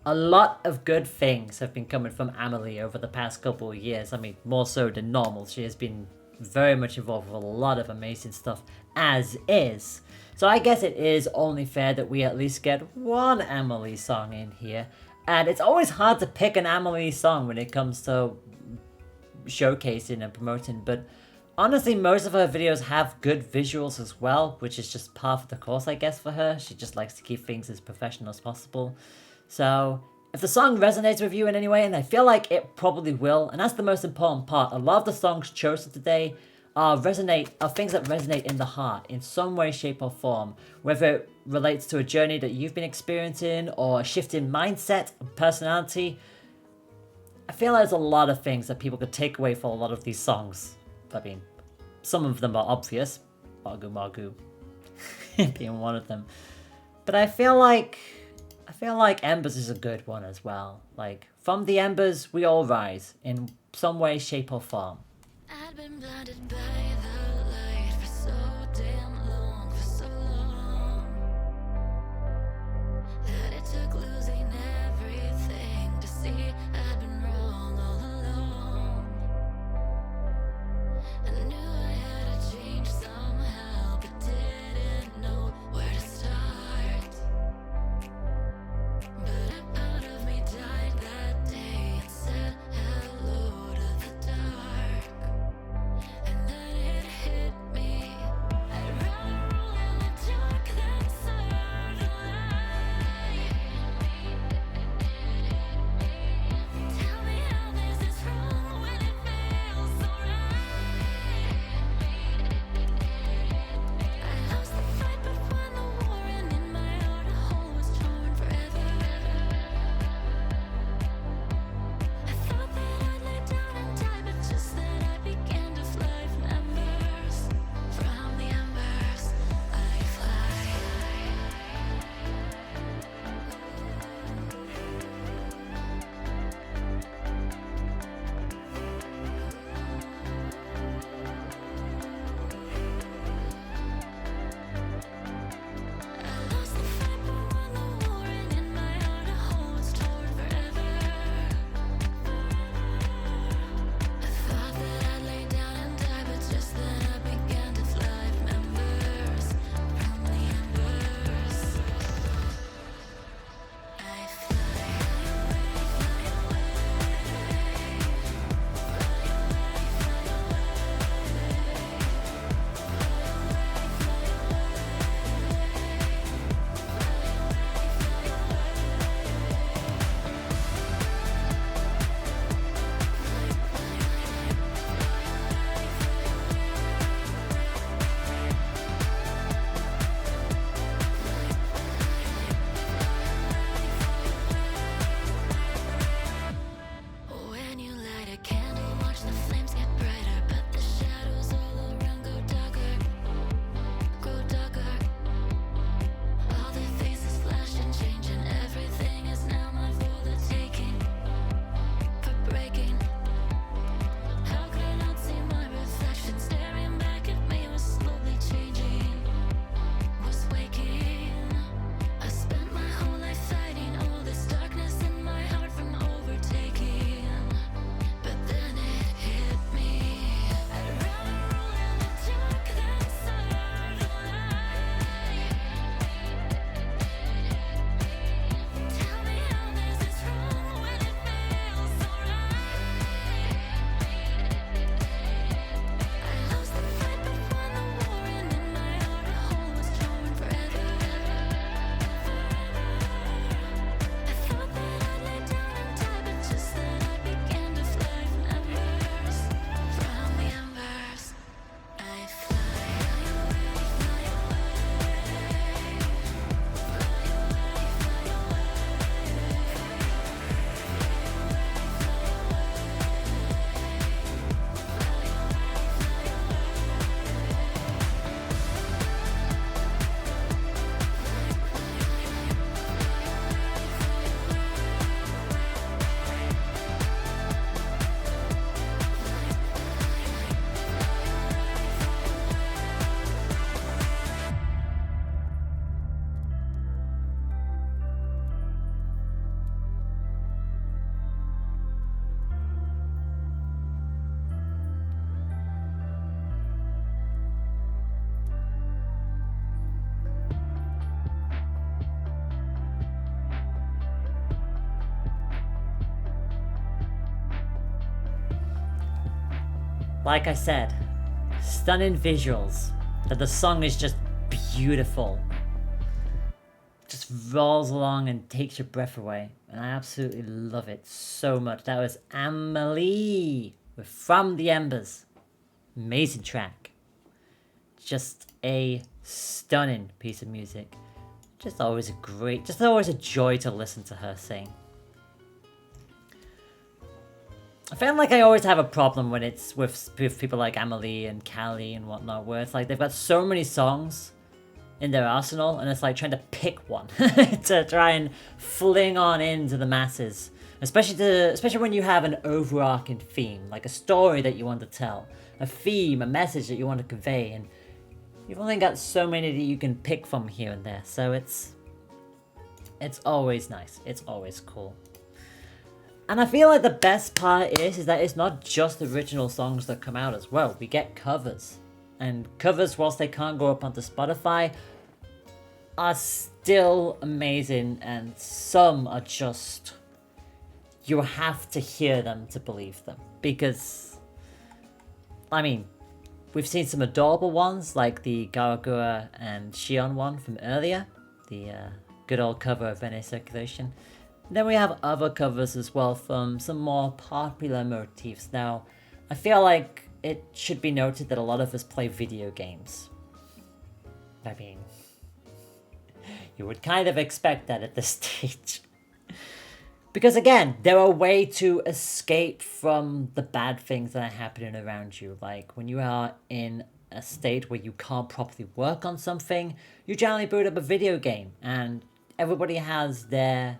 A lot of good things have been coming from AmaLee over the past couple of years. I mean, more so than normal. She has been very much involved with a lot of amazing stuff, as is. So I guess it is only fair that we at least get one AmaLee song in here. And it's always hard to pick an AmaLee song when it comes to showcasing and promoting, but honestly, most of her videos have good visuals as well, which is just part of the course, I guess, for her. She just likes to keep things as professional as possible. So, if the song resonates with you in any way, and I feel like it probably will, and that's the most important part, a lot of the songs chosen today are things that resonate in the heart in some way, shape or form, whether it relates to a journey that you've been experiencing or a shift in mindset, personality. I feel there's a lot of things that people could take away from a lot of these songs. I mean, some of them are obvious, Mogu Mogu being one of them, but I feel like Embers is a good one as well. Like, from the Embers, we all rise in some way, shape, or form. I'd been blinded by the light for so damn long, that it took losing everything to see I'd been wrong all along. I knew I had to change somehow, but didn't know where to start. But a part of me died that day and said hello to the dark. And then like I said, stunning visuals. That the song is just beautiful. Just rolls along and takes your breath away. And I absolutely love it so much. That was AmaLee with From the Embers. Amazing track. Just a stunning piece of music. Just always a joy to listen to her sing. I feel like I always have a problem when it's with people like AmaLee and Callie and whatnot, where it's like they've got so many songs in their arsenal, and it's like trying to pick one to try and fling on into the masses. Especially when you have an overarching theme, like a story that you want to tell, a theme, a message that you want to convey, and you've only got so many that you can pick from here and there. So it's always nice. It's always cool. And I feel like the best part is that it's not just original songs that come out as well. We get covers. And covers, whilst they can't go up onto Spotify, are still amazing, and some are just... you have to hear them to believe them. Because, I mean, we've seen some adorable ones, like the Gura and Shion one from earlier. The good old cover of Renai Circulation. Then we have other covers as well from some more popular motifs. Now, I feel like it should be noted that a lot of us play video games. I mean, you would kind of expect that at this stage. Because again, they're a way to escape from the bad things that are happening around you. Like when you are in a state where you can't properly work on something, you generally boot up a video game, and everybody has their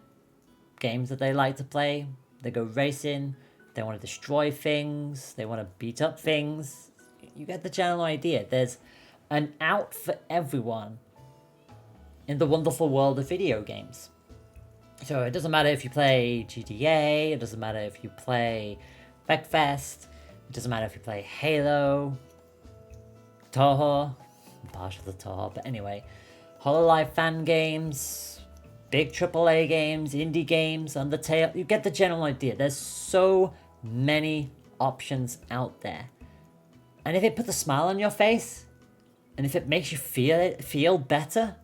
games that they like to play. They go racing, they want to destroy things, they want to beat up things. You get the general idea. There's an out for everyone in the wonderful world of video games. So it doesn't matter if you play GTA, it doesn't matter if you play Wreckfest, it doesn't matter if you play Halo, Toho, I'm partial to Toho, but anyway, Hololive fan games, big AAA games, indie games, Undertale, you get the general idea. There's so many options out there. And if it puts a smile on your face, and if it makes you feel better,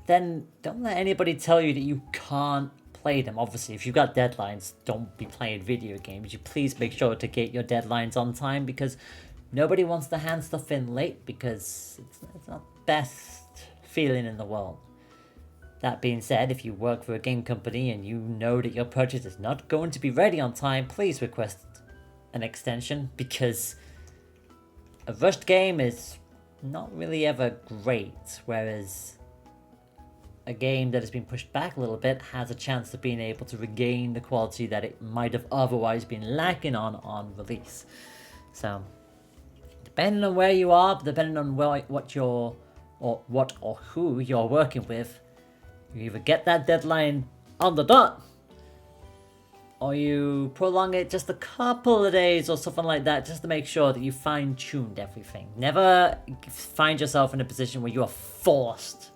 then don't let anybody tell you that you can't play them. Obviously, if you've got deadlines, don't be playing video games. You please make sure to get your deadlines on time, because nobody wants to hand stuff in late, because it's not the best feeling in the world. That being said, if you work for a game company and you know that your project is not going to be ready on time, please request an extension, because a rushed game is not really ever great, whereas a game that has been pushed back a little bit has a chance of being able to regain the quality that it might have otherwise been lacking on release. So, depending on where you are, depending on what or who you're working with, you either get that deadline on the dot, or you prolong it just a couple of days or something like that, just to make sure that you fine-tuned everything. Never find yourself in a position where you are forced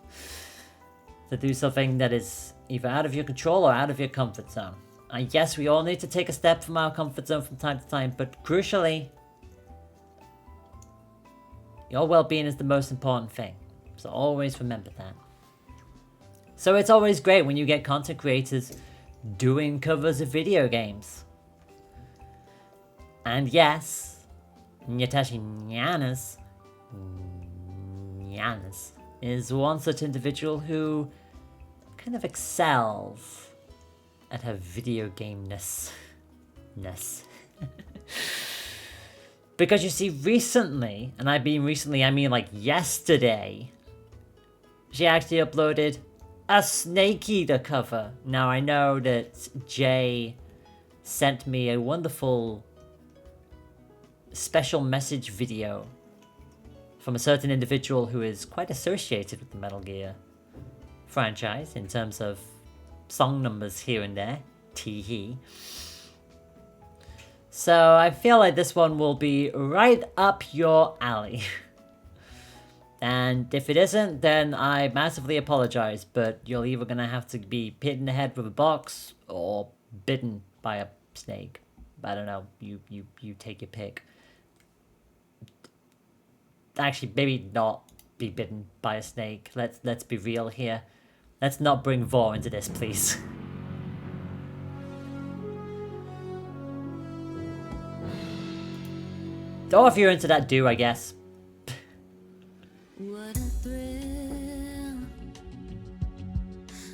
to do something that is either out of your control or out of your comfort zone. And yes, we all need to take a step from our comfort zone from time to time, but crucially, your well-being is the most important thing. So always remember that. So it's always great when you get content creators doing covers of video games. And yes, Nyanners is one such individual who kind of excels at her video game-ness. Because you see, recently, and I mean like yesterday, she actually uploaded a Snake Eater cover. Now I know that Jay sent me a wonderful special message video from a certain individual who is quite associated with the Metal Gear franchise in terms of song numbers here and there. Tee-hee. So I feel like this one will be right up your alley. And if it isn't, then I massively apologize, but you're either gonna have to be hit in the head with a box or bitten by a snake. I don't know, you take your pick. actually, maybe not be bitten by a snake. Let's be real here. Let's not bring Vor into this, please. Or if you're into that, do, I guess. What a thrill,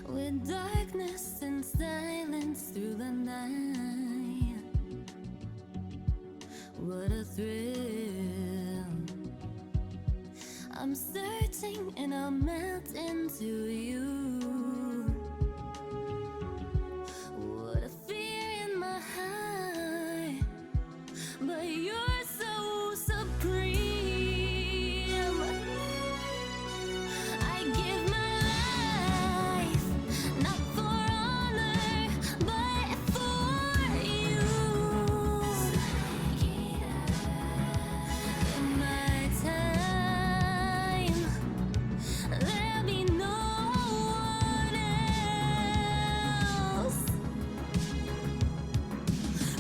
with darkness and silence through the night. What a thrill. I'm searching and I'll melt into you. What a fear in my heart, but you're so supreme. I give my life, not for honor, but for you. In my time, there'll be no one else.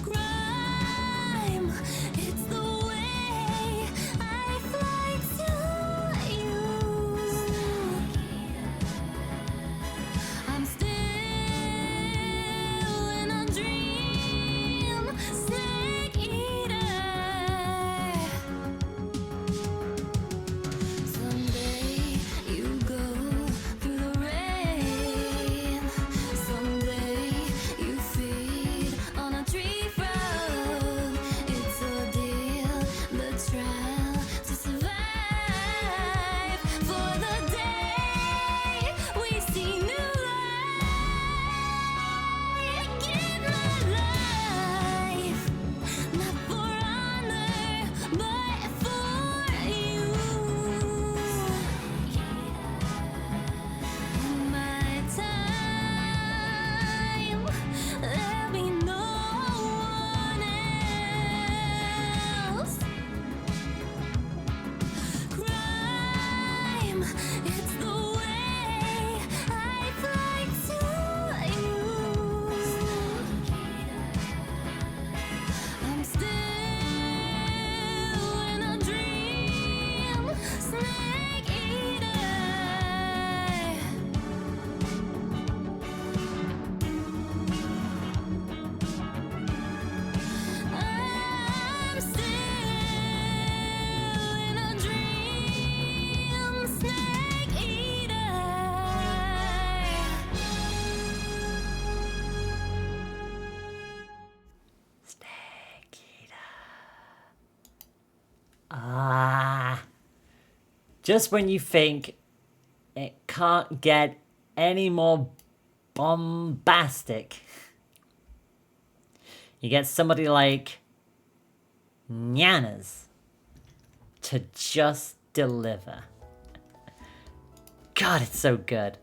Crime, it's the way I fly to you. I'm still in a dream, snake eater. Someday you go through the rain. Someday you feed on a tree frog. It's a deal, the trial to survive. For the day we see new light. Give my life, not for honor, but for you. In my time, there'll be no one else. Crime, it's the way I fly to you. I'm still in a dream, snake eater. I'm still in a dream, snake eater. Snake eater. Ah. Just when you think it can't get any more bombastic, you get somebody like Nyanners to just deliver. God, it's so good.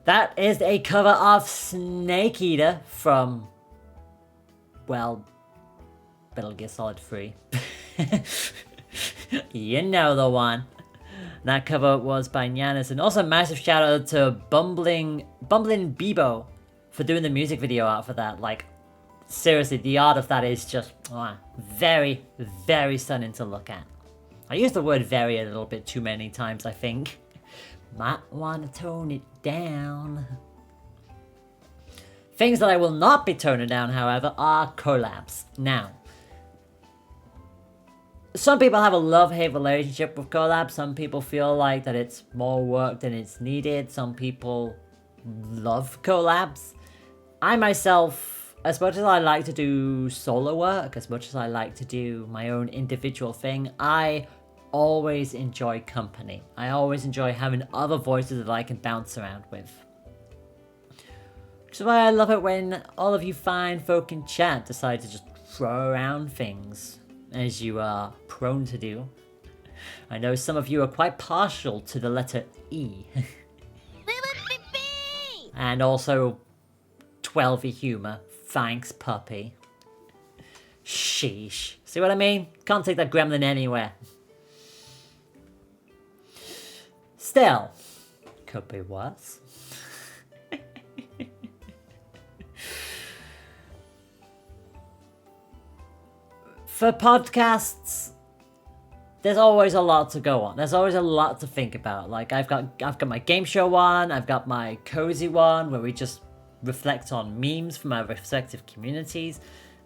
That is a cover of Snake Eater from, well, Metal Gear Solid 3. You know the one. That cover was by Nyanners, and also massive shout out to Bumbling Bebo for doing the music video art for that. Like, seriously, the art of that is just very, very stunning to look at. I used the word very a little bit too many times, I think. Might want to tone it down. Things that I will not be toning down, however, are collabs. Now, some people have a love-hate relationship with collabs. Some people feel like that it's more work than it's needed. Some people love collabs. I myself, as much as I like to do solo work, as much as I like to do my own individual thing, I always enjoy company. I always enjoy having other voices that I can bounce around with. Which is why I love it when all of you fine folk in chat decide to just throw around things, as you are prone to do. I know some of you are quite partial to the letter E. And also 12y humor. Thanks, puppy. Sheesh. See what I mean? Can't take that gremlin anywhere. Still, could be worse. For podcasts, there's always a lot to go on. There's always a lot to think about. Like I've got my game show one, I've got my cozy one where we just reflect on memes from our respective communities.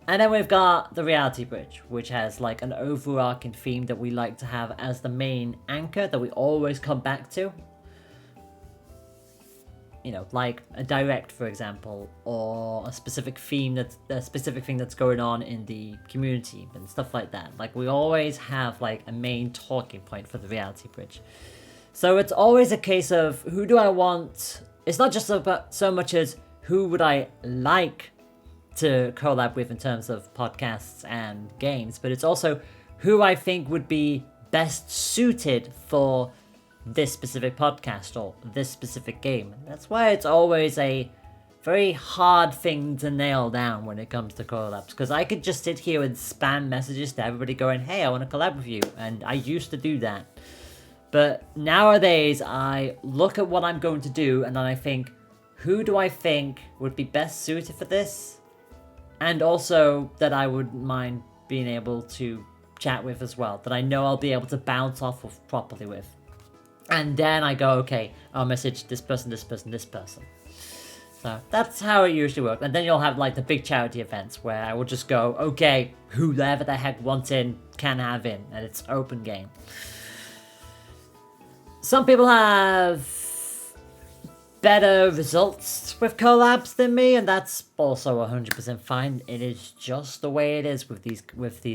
And then we've got the Reality Bridge, which has like an overarching theme that we like to have as the main anchor that we always come back to. You know, like a direct, for example, or a specific theme that's going on in the community and stuff like that. Like we always have like a main talking point for the Reality Bridge. So it's always a case of who do I want? It's not just about so much as who would I like to collab with in terms of podcasts and games, but it's also who I think would be best suited for this specific podcast or this specific game. That's why it's always a very hard thing to nail down when it comes to collabs, because I could just sit here and spam messages to everybody going, hey, I want to collab with you, and I used to do that. But nowadays I look at what I'm going to do and then I think, who do I think would be best suited for this? And also that I wouldn't mind being able to chat with as well, that I know I'll be able to bounce off of properly with. And then I go, okay, I'll message this person, this person, this person. So that's how it usually works. And then you'll have like the big charity events where I will just go, okay, whoever the heck wants in can have in, and it's open game. Some people have better results with collabs than me, and that's also 100% fine. It is just the way it is with these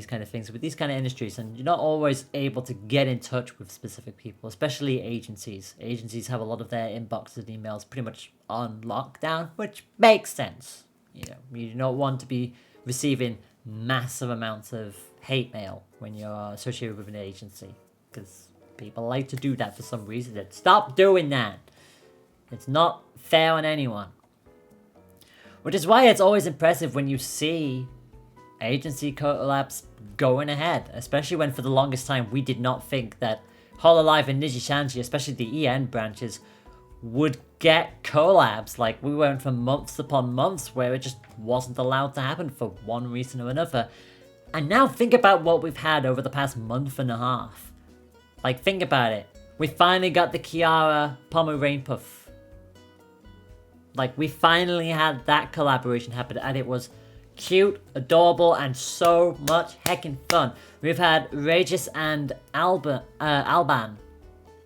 kind of things, with these kind of industries, and you're not always able to get in touch with specific people, especially agencies. Agencies have a lot of their inboxes and emails pretty much on lockdown, which makes sense. You know, you don't want to be receiving massive amounts of hate mail when you're associated with an agency, because people like to do that for some reason. Stop doing that. It's not fair on anyone. Which is why it's always impressive when you see agency collabs going ahead. Especially when for the longest time we did not think that Hololive and Nijishanji, especially the EN branches, would get collabs. Like we went for months upon months where it just wasn't allowed to happen for one reason or another. And now think about what we've had over the past month and a half. Like think about it. We finally got the Kiara Pomo Rainpuff. Like, we finally had that collaboration happen, and it was cute, adorable, and so much heckin' fun. We've had Regis and Alban.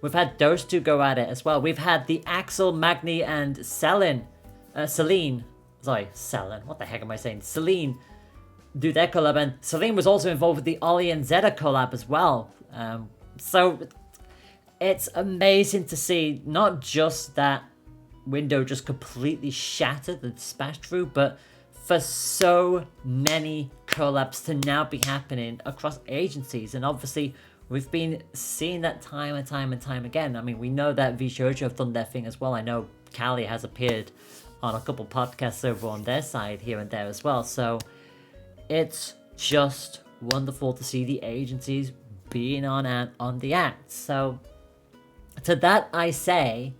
We've had those two go at it as well. We've had the Axel, Magni, and Celine. Sorry, Celine. What the heck am I saying? Celine do their collab, and Celine was also involved with the Ollie and Zeta collab as well. So, it's amazing to see not just that window just completely shattered and smashed through, but for so many collabs to now be happening across agencies. And obviously we've been seeing that time and time again. I mean, we know that VShojo have done their thing as well. I know Callie has appeared on a couple podcasts over on their side here and there as well. So it's just wonderful to see the agencies being on the act. So to that I say,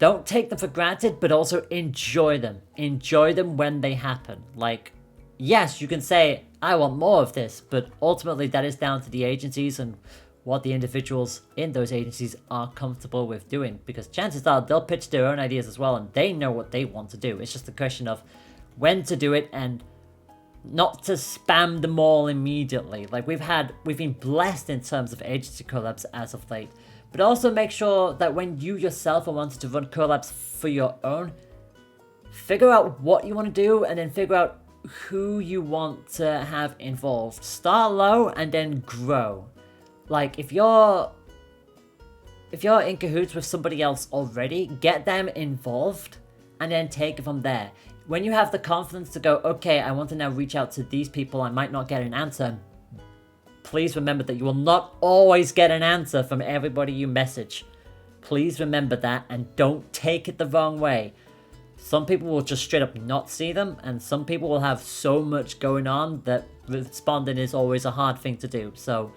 don't take them for granted, but also enjoy them. Enjoy them when they happen. Like, yes, you can say, I want more of this, but ultimately that is down to the agencies and what the individuals in those agencies are comfortable with doing. Because chances are they'll pitch their own ideas as well, and they know what they want to do. It's just a question of when to do it and not to spam them all immediately. Like, we've been blessed in terms of agency collabs as of late. But also make sure that when you yourself are wanting to run collabs for your own, figure out what you want to do and then figure out who you want to have involved. Start low and then grow. Like, if you're in cahoots with somebody else already, get them involved and then take it from there. When you have the confidence to go, okay, I want to now reach out to these people, I might not get an answer. Please remember that you will not always get an answer from everybody you message. Please remember that and don't take it the wrong way. Some people will just straight up not see them, and some people will have so much going on that responding is always a hard thing to do. So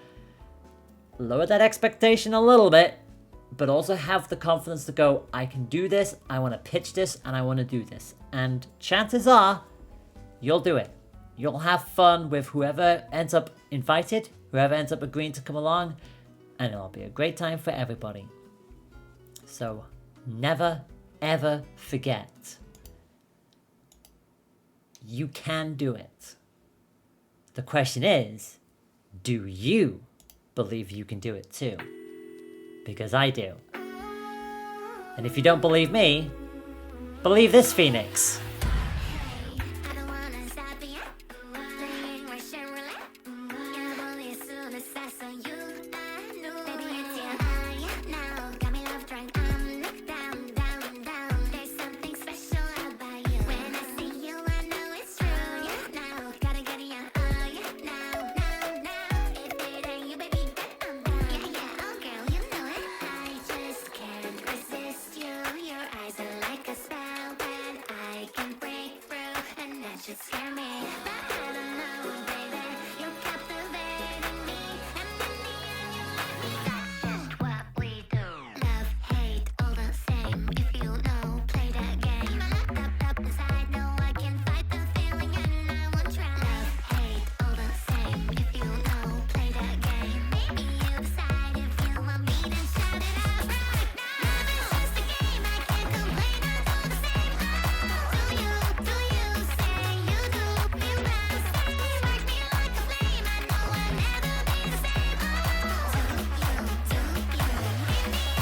lower that expectation a little bit, but also have the confidence to go, I can do this, I want to pitch this, and I want to do this. And chances are, you'll do it. You'll have fun with whoever ends up invited, whoever ends up agreeing to come along, and it'll be a great time for everybody. So never ever forget, you can do it. The question is, do you believe you can do it too? Because I do. And if you don't believe me, believe this Phoenix. I don't wanna stop you. Playing Russian roulette. You're bully as soon as I saw you. I knew. Baby, it's your eye now. Got me love drunk. I'm knocked down, down, down. There's something special about you. When I see you, I know it's true. Yeah, now gotta get in your eye now, now, now. If it ain't you, baby, then I'm down. Yeah, yeah, oh girl, you know it. I just can't resist you. Your eyes are like a spell that I can break through, and that should scare me. But I don't know, baby, you're captivating me, and in the end you let me. That's just what we do. Love, hate, all the same. If you know, play that game. I'm locked up inside, no I can fight the feeling, and I won't try. Love, hate, all the same. If you know, play that game. Maybe you decide if you want me, then shout it out right now. Love is just a game, I can't complain, it's all the same. Do you say you do? You must say, spark me like a flame. I know I'll never be the same. Do you? In the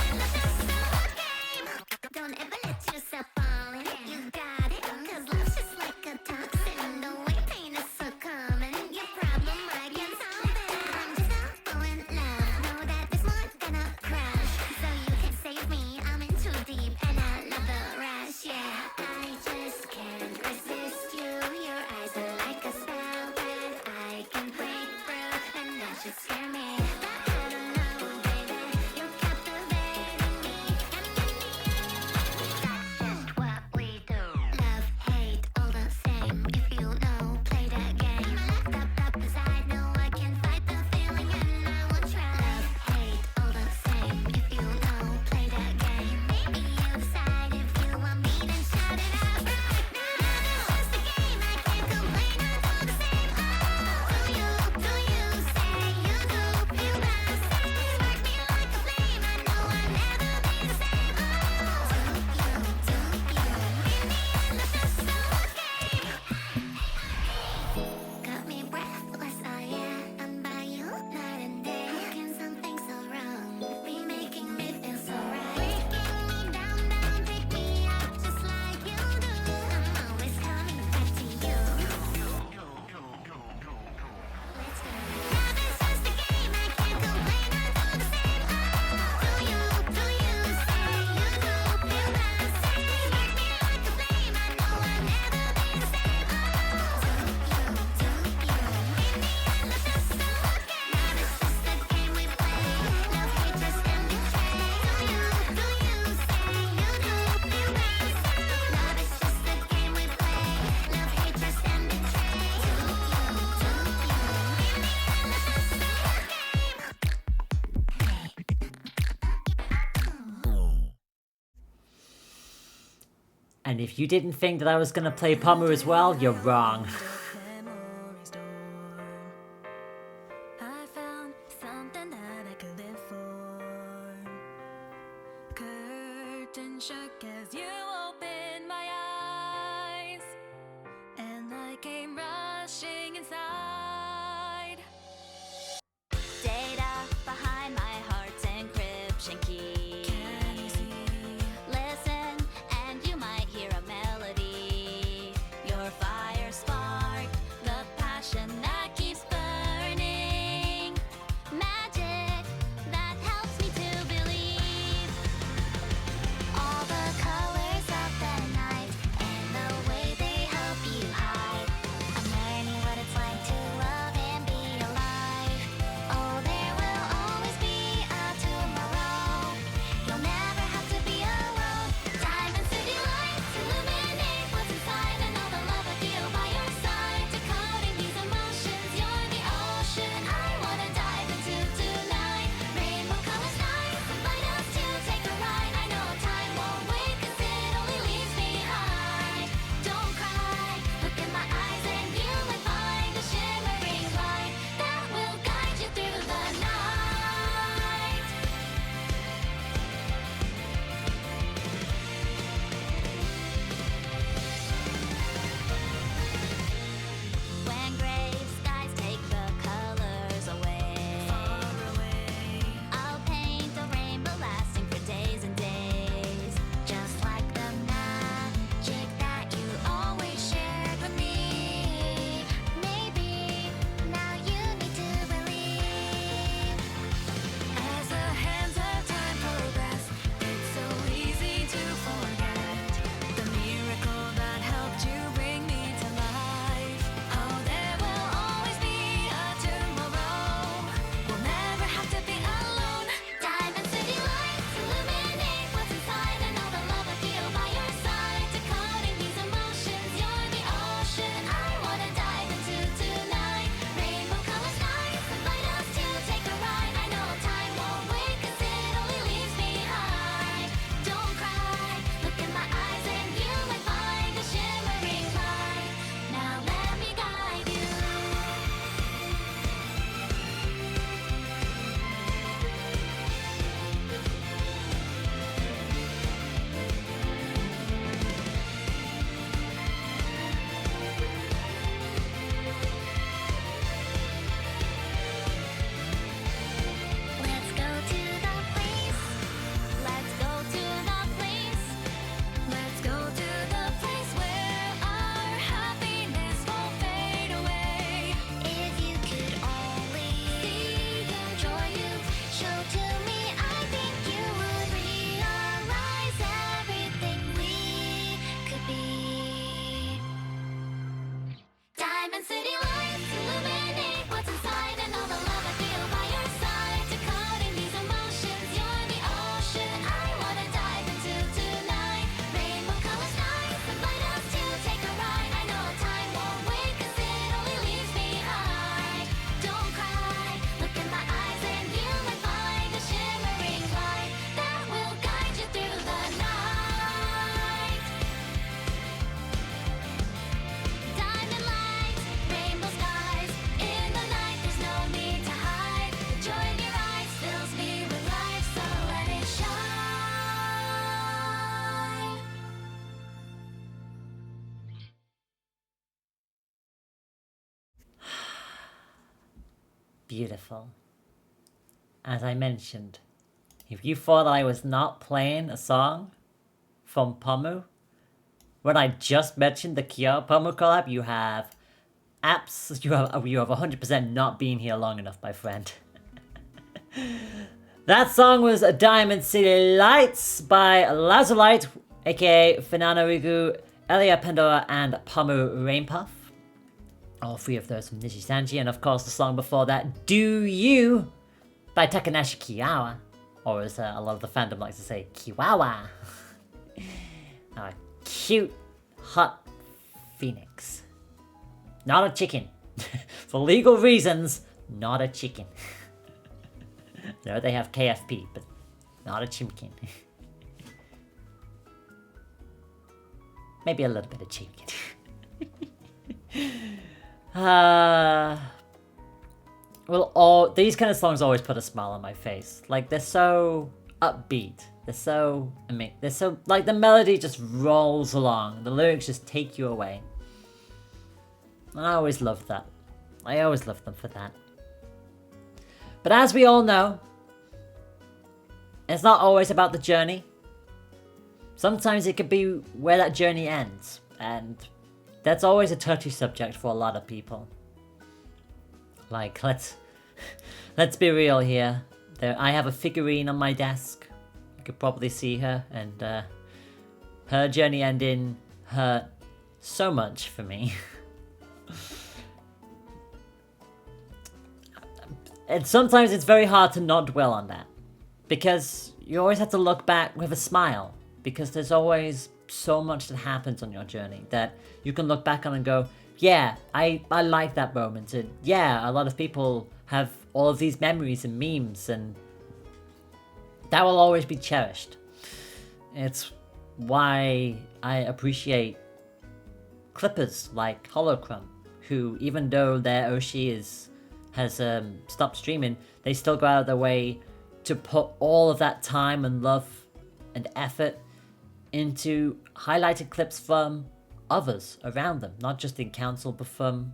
end, it's just a game. Don't ever let yourself fall in. You got it, 'cause love's just like a toxin. The way pain is so common, your problem I can solve it. I'm just so in love, know that this one's gonna crush. So you can save me, I'm in too deep, and I love the rush. Yeah, I just can't resist you. Your eyes are like a spell that I can break through, and that should scare me. But I don't know, baby, you're captivating me, and in the end you let me. That's just what we do. Love, hate, all the same. If you know, play that game. I'm locked up inside, no I can fight the feeling, and I won't try. Love, hate, all the same. If you know, play that game. Maybe you decide if you want me, then shout it out right now. Love is just a game, I can't complain, it's all the same. Do you say you do? You must say, spark me like a flame. I know I'll never be the same. Do you? In the end, it's just a game. Got me breathless, oh yeah. I'm by you night and day. Can something so wrong be making me feel so right? Breaking me down, down, take me out just like you do. I'm always coming back to you. Let's go. Love is just a game, I can't complain, it's all the same. Do you say you do? You must say, spark me like a flame. I know I'll never be the same. Do you? In the end, it's just a game. Love is just a game we play. Love, hate, trust, and betray. Do you say you do? You must say. Love is just a game we play. Love, hate, trust, and betray. Do you? In the end, it's just a game. And if you didn't think that I was gonna play Pomu as well, you're wrong. Memories door. I found something that I could live for. Curtain shook as you opened my eyes, and I came rushing inside. Data behind my heart's encryption key. Can you see? Listen, and you might hear a melody. Your fire sparked the passion that keeps burning. Magic that helps me to believe. All the colors of the night and the way they help you hide. I'm learning what it's like beautiful. As I mentioned, if you thought I was not playing a song from Pomu, when I just mentioned the Kiara Pomu collab, you have 100% not been here long enough, my friend. That song was Diamond City Lights by LazuLight, aka Finano Elia Pandora, and Pomu Rainpuff. All three of those from Nishi Sanji, and of course the song before that, Do You by Takanashi Kiara, or as a lot of the fandom likes to say, Kiwawa. A cute, hot phoenix. Not a chicken. For legal reasons, not a chicken. No, they have KFP, but not a chimkin. Maybe a little bit of chimkin. Well, these kind of songs always put a smile on my face. Like, they're so upbeat. They're so, like, the melody just rolls along. The lyrics just take you away. And I always loved that. I always loved them for that. But as we all know, it's not always about the journey. Sometimes it could be where that journey ends. And that's always a touchy subject for a lot of people. Like, let's be real here. I have a figurine on my desk. You could probably see her, and her journey ending hurt so much for me. And sometimes it's very hard to not dwell on that, because you always have to look back with a smile, because there's always so much that happens on your journey that you can look back on and go, yeah, I like that moment, and yeah, a lot of people have all of these memories and memes, and that will always be cherished. It's why I appreciate clippers like Holocron, who, even though their Oshi has stopped streaming, they still go out of their way to put all of that time and love and effort into highlighted clips from others around them, not just in council, but from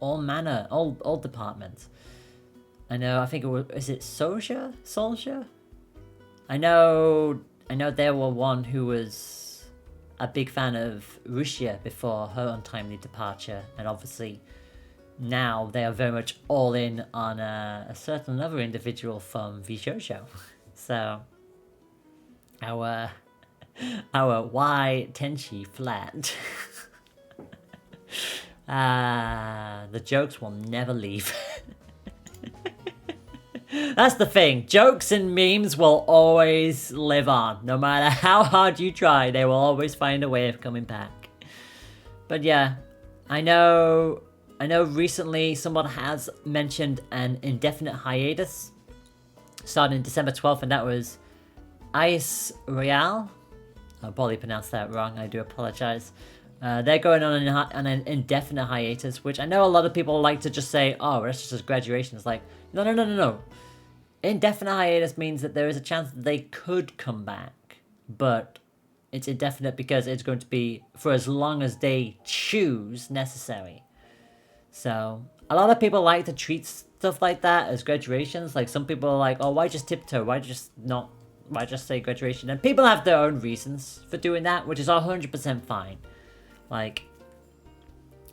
all departments. I think it was, is it Solskjaer? I know there were one who was a big fan of Rushia before her untimely departure, and obviously now they are very much all in on a certain other individual from VJoJo. So our Y Tenchi flat. The jokes will never leave. That's the thing. Jokes and memes will always live on. No matter how hard you try, they will always find a way of coming back. But yeah, I know recently someone has mentioned an indefinite hiatus starting December 12th, and that was IRyS. I probably pronounced that wrong, I do apologize. They're going on an indefinite hiatus, which I know a lot of people like to just say, oh, that's just graduation. It's like, no. Indefinite hiatus means that there is a chance that they could come back, but it's indefinite because it's going to be for as long as they choose necessary. So a lot of people like to treat stuff like that as graduations. Like, some people are like, oh, why just tiptoe? Why just say graduation? And people have their own reasons for doing that, which is 100% fine. Like,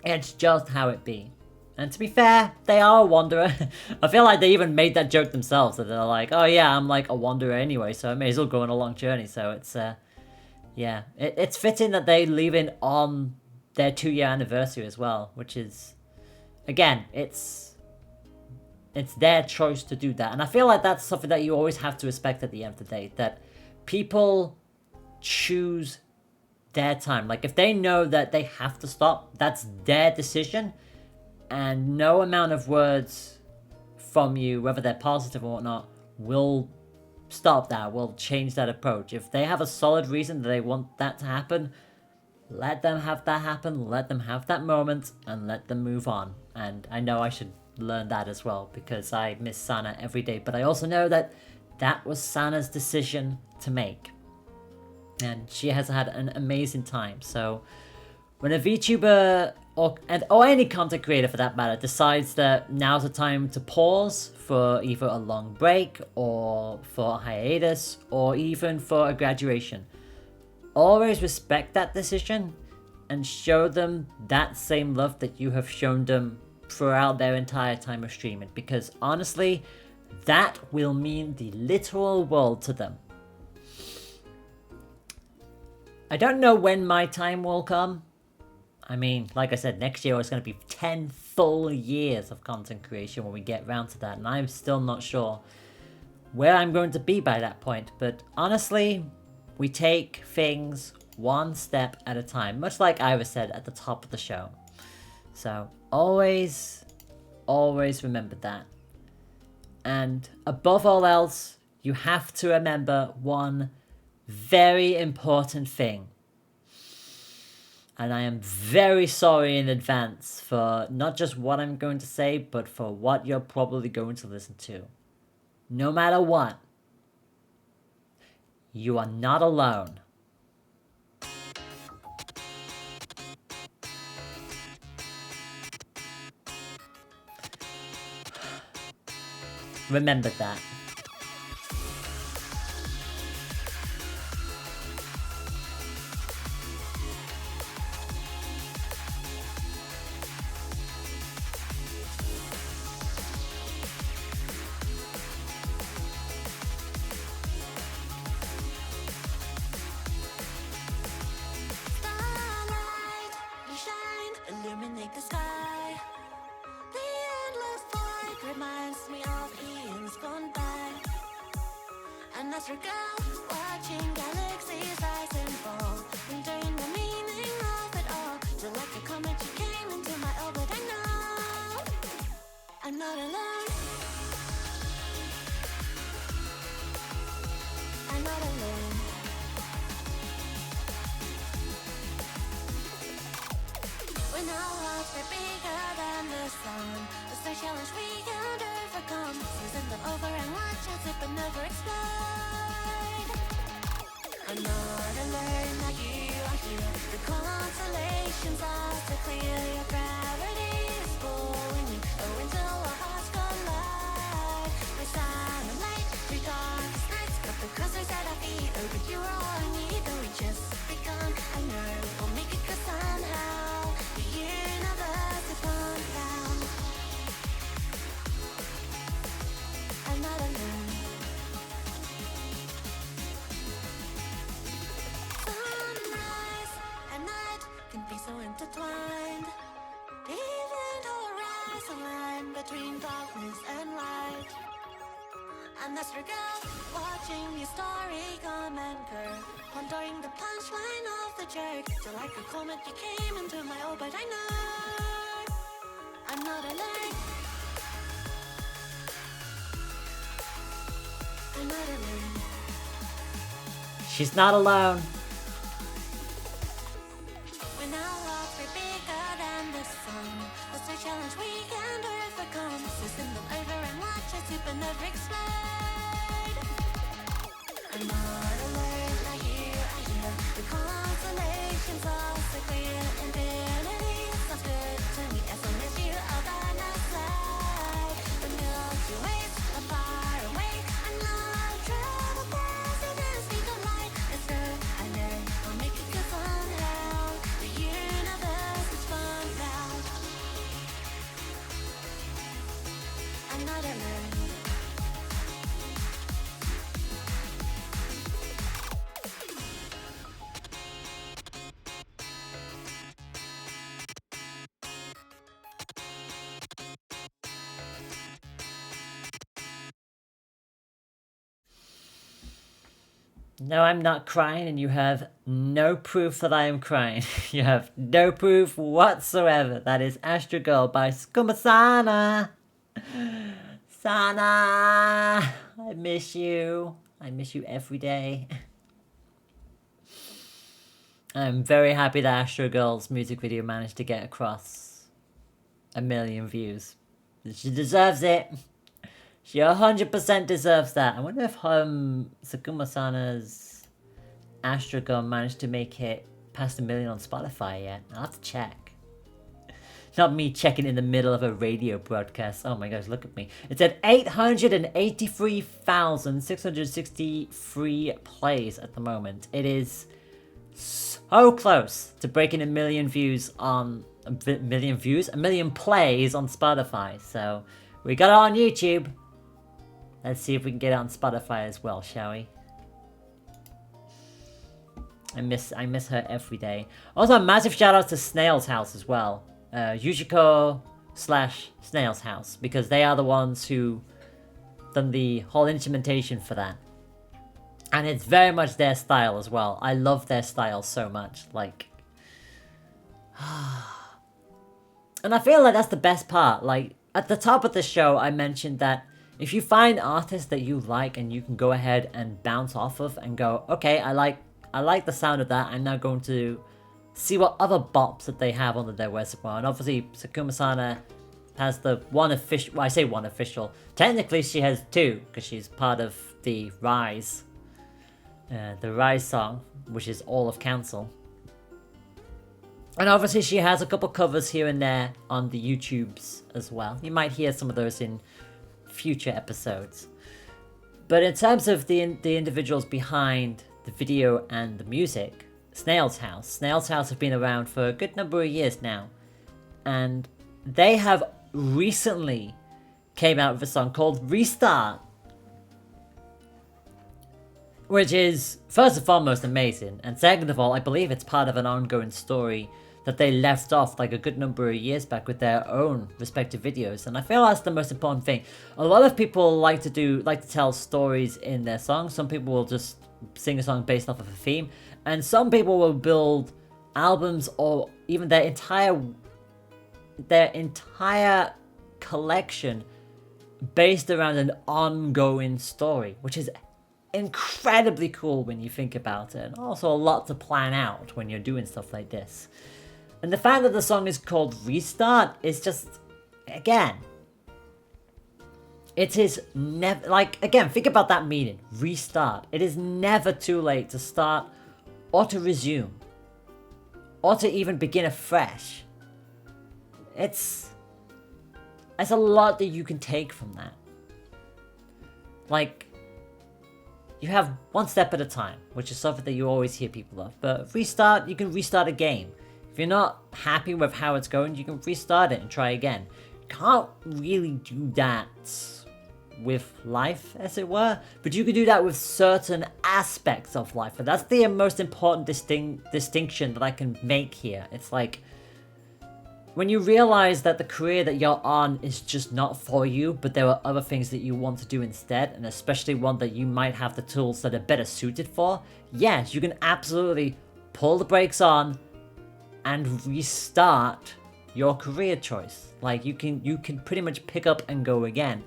it's just how it be. And to be fair, they are a wanderer. I feel like they even made that joke themselves, that they're like, oh yeah, I'm like a wanderer anyway, so I may as well go on a long journey. So it's, yeah. It's fitting that they leave in on their 2-year anniversary as well, which is, again, it's their choice to do that. And I feel like that's something that you always have to respect at the end of the day, that people choose their time. Like, if they know that they have to stop, that's their decision, and no amount of words from you, whether they're positive or whatnot, will stop that, will change that approach. If they have a solid reason that they want that to happen, let them have that happen, let them have that moment, and let them move on. And I know I should learn that as well, because I miss Sana every day, but I also know that that was Sana's decision to make, and she has had an amazing time. So when a VTuber or any content creator for that matter, decides that now's the time to pause for either a long break or for a hiatus or even for a graduation, always respect that decision and show them that same love that you have shown them throughout their entire time of streaming, because honestly, that will mean the literal world to them. I don't know when my time will come. I mean, like I said, next year it's going to be 10 full years of content creation when we get round to that, and I'm still not sure where I'm going to be by that point. But honestly, we take things one step at a time, much like IRyS said at the top of the show. So always remember that. And above all else, you have to remember one very important thing. And I am very sorry in advance for not just what I'm going to say, but for what you're probably going to listen to. No matter what, you are not alone. Remember that. Starlight, you shine, illuminate the sky. The endless void reminds me of eons gone by. An astro girl watching galaxies rise and fall, wondering the meaning of it all. Till like a comet you came into my orbit. I know I'm not alone. I'm not alone. When our hearts were bigger than the sun, it's a challenge we can't overcome. Season them over and watch as it but never explode. I'm not alone, now you are here. The constellations are so clear. Your gravity is pulling me. Oh, until our hearts collide. My silent light through darkest nights. Got the crossers at our feet. Oh, but you are all I need. Though we just begun, I know we'll make it 'cause somehow the universe is one round. I'm not alone. Sunrise and night can be so intertwined. Even horizon line between darkness and light. And that's your girl watching your story come and go, pondering the punchline of the joke. Till like a comet you came into my orbit. I know I'm not alone. I'm not alone. She's not alone. When our hearts were bigger than the sun, that's a challenge we can't overcome. So send them over and watch us supernova explode. I'm not alone, now you are here. The constellations are so clear. Infinity sounds good to me as long as you are by my side. The Milky Way's are far away. I'm not trouble passing the speed of light. It's good, I know I'll make it 'cause somehow the universe is fun now. I'm not alone. No, I'm not crying, and you have no proof that I am crying. You have no proof whatsoever. That is Astro Girl by Tsunomaki. Sana! I miss you. I miss you every day. I'm very happy that Astro Girl's music video managed to get across 1 million views. She deserves it. She 100% deserves that. I wonder if Sakuma-sana's Astro Girl managed to make it past 1 million on Spotify yet. I'll have to check. Not me checking in the middle of a radio broadcast. Oh my gosh, look at me. It's at 883,663 plays at the moment. It is so close to breaking 1 million views on... a million plays on Spotify. So, we got it on YouTube. Let's see if we can get it on Spotify as well, shall we? I miss her every day. Also, a massive shout out to Snail's House as well. Yujiko/Snail's House, because they are the ones who done the whole instrumentation for that. And it's very much their style as well. I love their style so much. Like... And I feel like that's the best part. Like, at the top of the show, I mentioned that if you find artists that you like and you can go ahead and bounce off of and go, okay, I like the sound of that, I'm now going to see what other bops that they have under their reservoir. And obviously, Sakuma-sana has the one official... Well, I say one official. Technically, she has two, because she's part of the IRyS. The IRyS song, which is All of Council. And obviously, she has a couple covers here and there on the YouTubes as well. You might hear some of those in future episodes. But in terms of the individuals behind the video and the music, Snail's House have been around for a good number of years now, and they have recently came out with a song called Restart, which is first and foremost amazing, and second of all, I believe it's part of an ongoing story that they left off like a good number of years back with their own respective videos, and I feel that's the most important thing. A lot of people like to tell stories in their songs. Some people will just sing a song based off of a theme, and some people will build albums or even their entire collection based around an ongoing story, which is incredibly cool when you think about it, and also a lot to plan out when you're doing stuff like this. And the fact that the song is called Restart is just, again, it is never, like, again, think about that meaning, restart. It is never too late to start or to resume or to even begin afresh. It's a lot that you can take from that. Like, you have one step at a time, which is something that you always hear people of. But restart, you can restart a game. If you're not happy with how it's going, you can restart it and try again. You can't really do that with life, as it were, but you can do that with certain aspects of life, and that's the most important distinction that I can make here. It's like, when you realize that the career that you're on is just not for you, but there are other things that you want to do instead, and especially one that you might have the tools that are better suited for, yes, you can absolutely pull the brakes on and restart your career choice. Like, you can pretty much pick up and go again.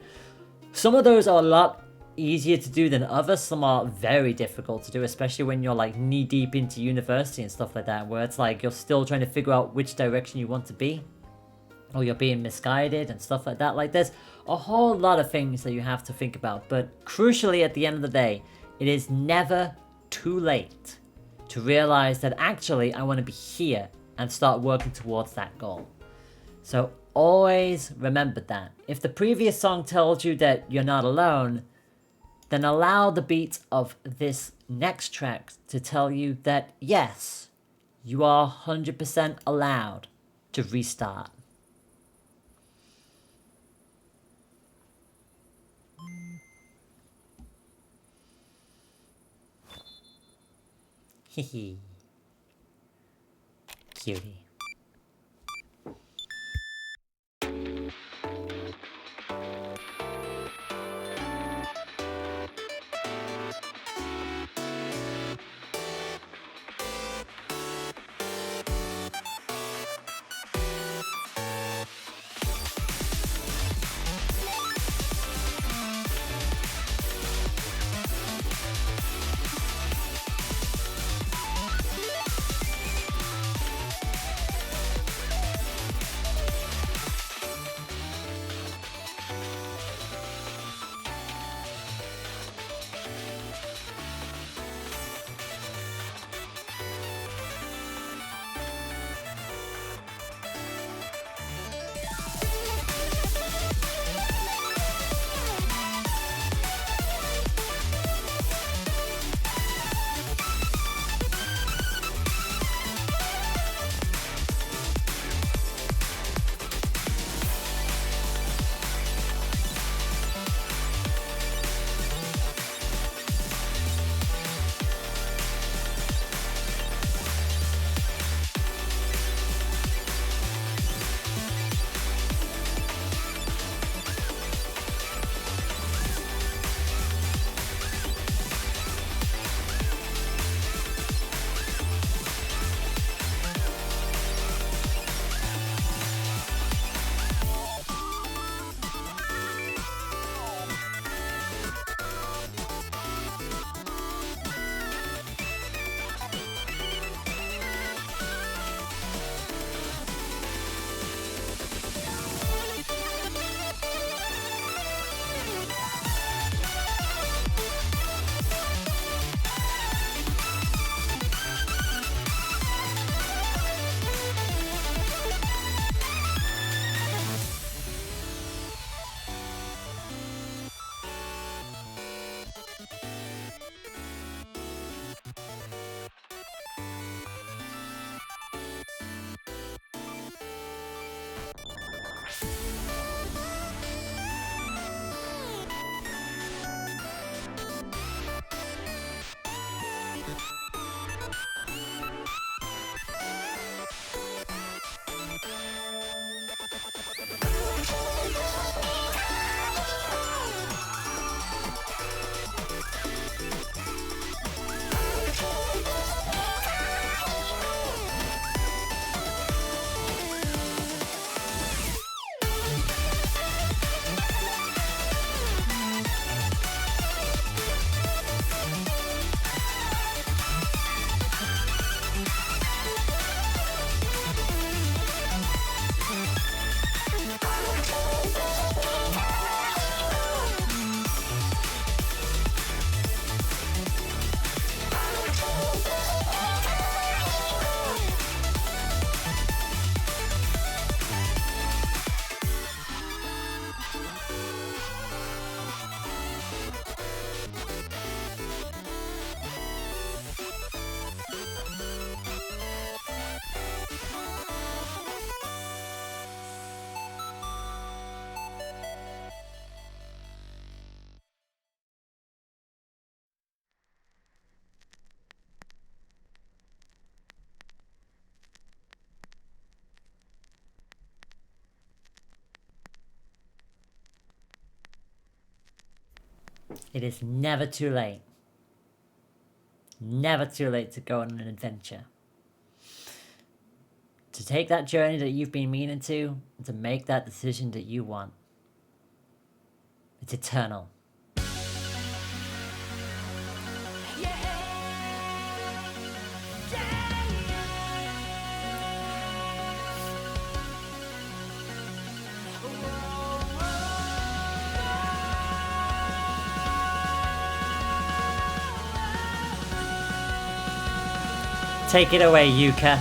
Some of those are a lot easier to do than others. Some are very difficult to do, especially when you're like knee deep into university and stuff like that, where it's like you're still trying to figure out which direction you want to be, or you're being misguided and stuff like that. Like, there's a whole lot of things that you have to think about, but crucially at the end of the day, it is never too late to realize that actually I want to be here and start working towards that goal. So always remember that. If the previous song told you that you're not alone, then allow the beat of this next track to tell you that yes, you are 100% allowed to restart. Hehe. Cutie. It is never too late. Never too late to go on an adventure. To take that journey that you've been meaning to, and to make that decision that you want. It's eternal. Take it away, Yuka.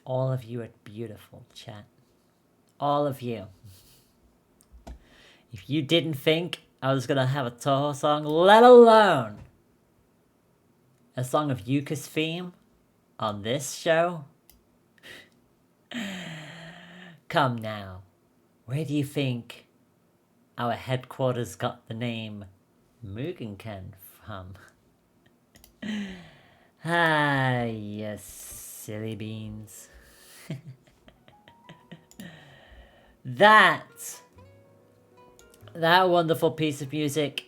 All of you are beautiful, chat. All of you. If you didn't think I was gonna have a Toho song, let alone a song of Yuka's theme on this show, come now. Where do you think our headquarters got the name Mugenken from. Ah, yes, silly beans. That wonderful piece of music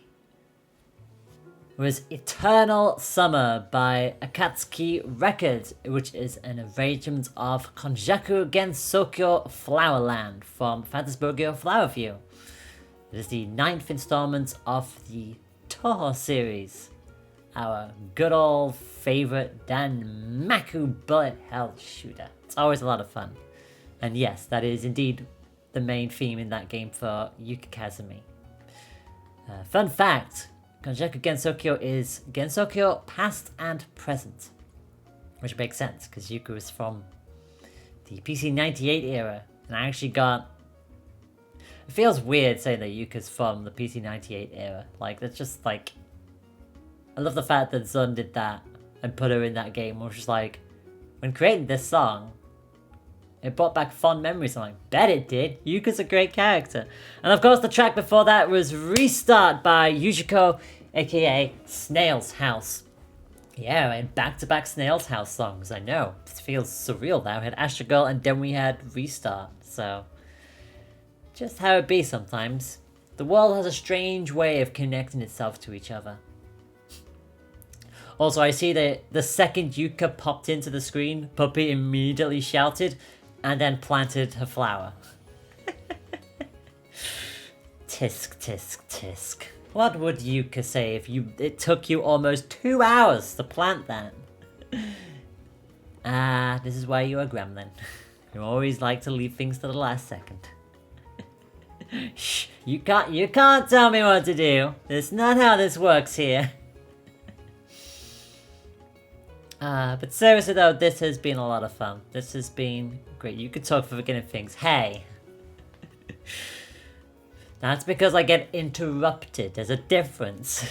was Eternal Summer by Akatsuki Records, which is an arrangement of Konjaku Gensokyo Flowerland from Phantasburgio Flower View. It is the 9th installment of the Toho series, our good old favorite Danmaku bullet hell shooter. It's always a lot of fun. And yes, that is indeed the main theme in that game for Yuka Kazumi. Fun fact, Konjaku Gensokyo is Gensokyo past and present. Which makes sense, because Yuka is from the PC 98 era, and I actually got... It feels weird saying that Yuka's from the PC 98 era. Like, that's just like... I love the fact that Zun did that and put her in that game, which was like, when creating this song, it brought back fond memories. I'm like, bet it did. Yuka's a great character. And of course, the track before that was Restart by Yujiko, aka Snail's House. Yeah, and back-to-back Snail's House songs, I know. It feels surreal now. We had Astro Girl and then we had Restart, so... Just how it be sometimes. The world has a strange way of connecting itself to each other. Also, I see that the second Yuka popped into the screen, Puppy immediately shouted, and then planted her flower. Tisk, tisk, tisk. What would Yuka say if it took you almost 2 hours to plant that? Ah, this is why you're a gremlin. You always like to leave things to the last second. Shh, you can't tell me what to do. That's not how this works here. But seriously though, this has been a lot of fun. This has been great. You could talk for beginning things. Hey. That's because I get interrupted. There's a difference.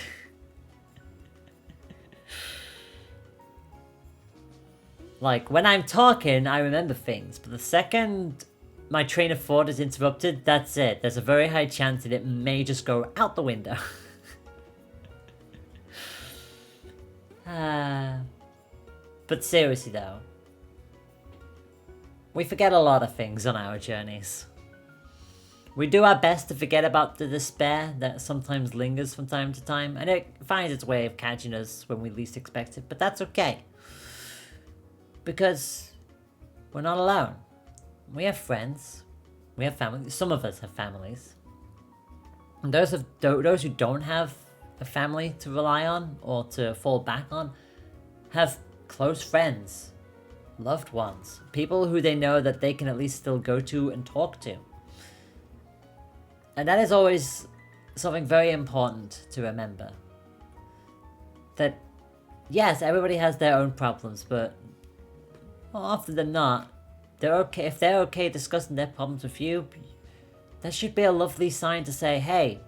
Like, when I'm talking, I remember things. But the second my train of thought is interrupted, that's it. There's a very high chance that it may just go out the window. But seriously though, we forget a lot of things on our journeys. We do our best to forget about the despair that sometimes lingers from time to time, and it finds its way of catching us when we least expect it, but that's okay. Because we're not alone. We have friends, we have families, some of us have families. And those who don't have a family to rely on or to fall back on have close friends, loved ones, people who they know that they can at least still go to and talk to. And that is always something very important to remember. That, yes, everybody has their own problems, but more often than not, they're okay. If they're okay discussing their problems with you, that should be a lovely sign to say, hey,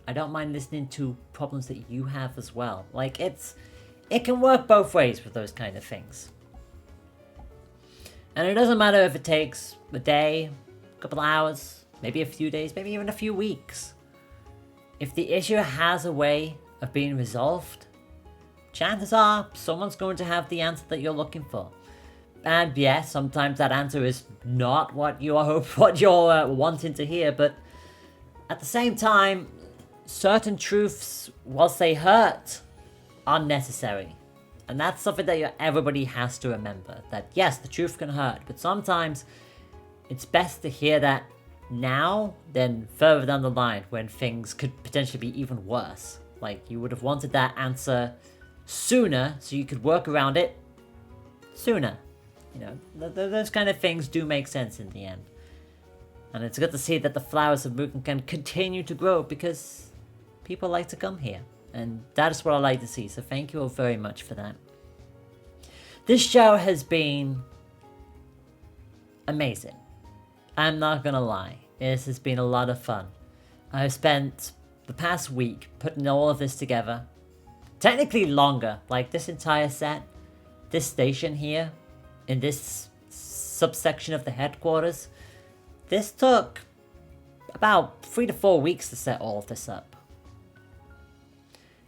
I don't mind listening to problems that you have as well. Like, it can work both ways with those kind of things. And it doesn't matter if it takes a day, a couple of hours, maybe a few days, maybe even a few weeks. If the issue has a way of being resolved, chances are someone's going to have the answer that you're looking for. And yes, sometimes that answer is not what you're wanting to hear, but at the same time, certain truths, whilst they hurt, are necessary. And that's something that everybody has to remember. That yes, the truth can hurt, but sometimes it's best to hear that now than further down the line when things could potentially be even worse. Like, you would have wanted that answer sooner so you could work around it sooner. You know, those kind of things do make sense in the end. And it's good to see that the flowers of Mugen can continue to grow because people like to come here. And that is what I like to see, so thank you all very much for that. This show has been amazing. I'm not gonna lie, this has been a lot of fun. I've spent the past week putting all of this together. Technically longer, like this entire set, this station here, in this subsection of the headquarters, this took about 3 to 4 weeks to set all of this up.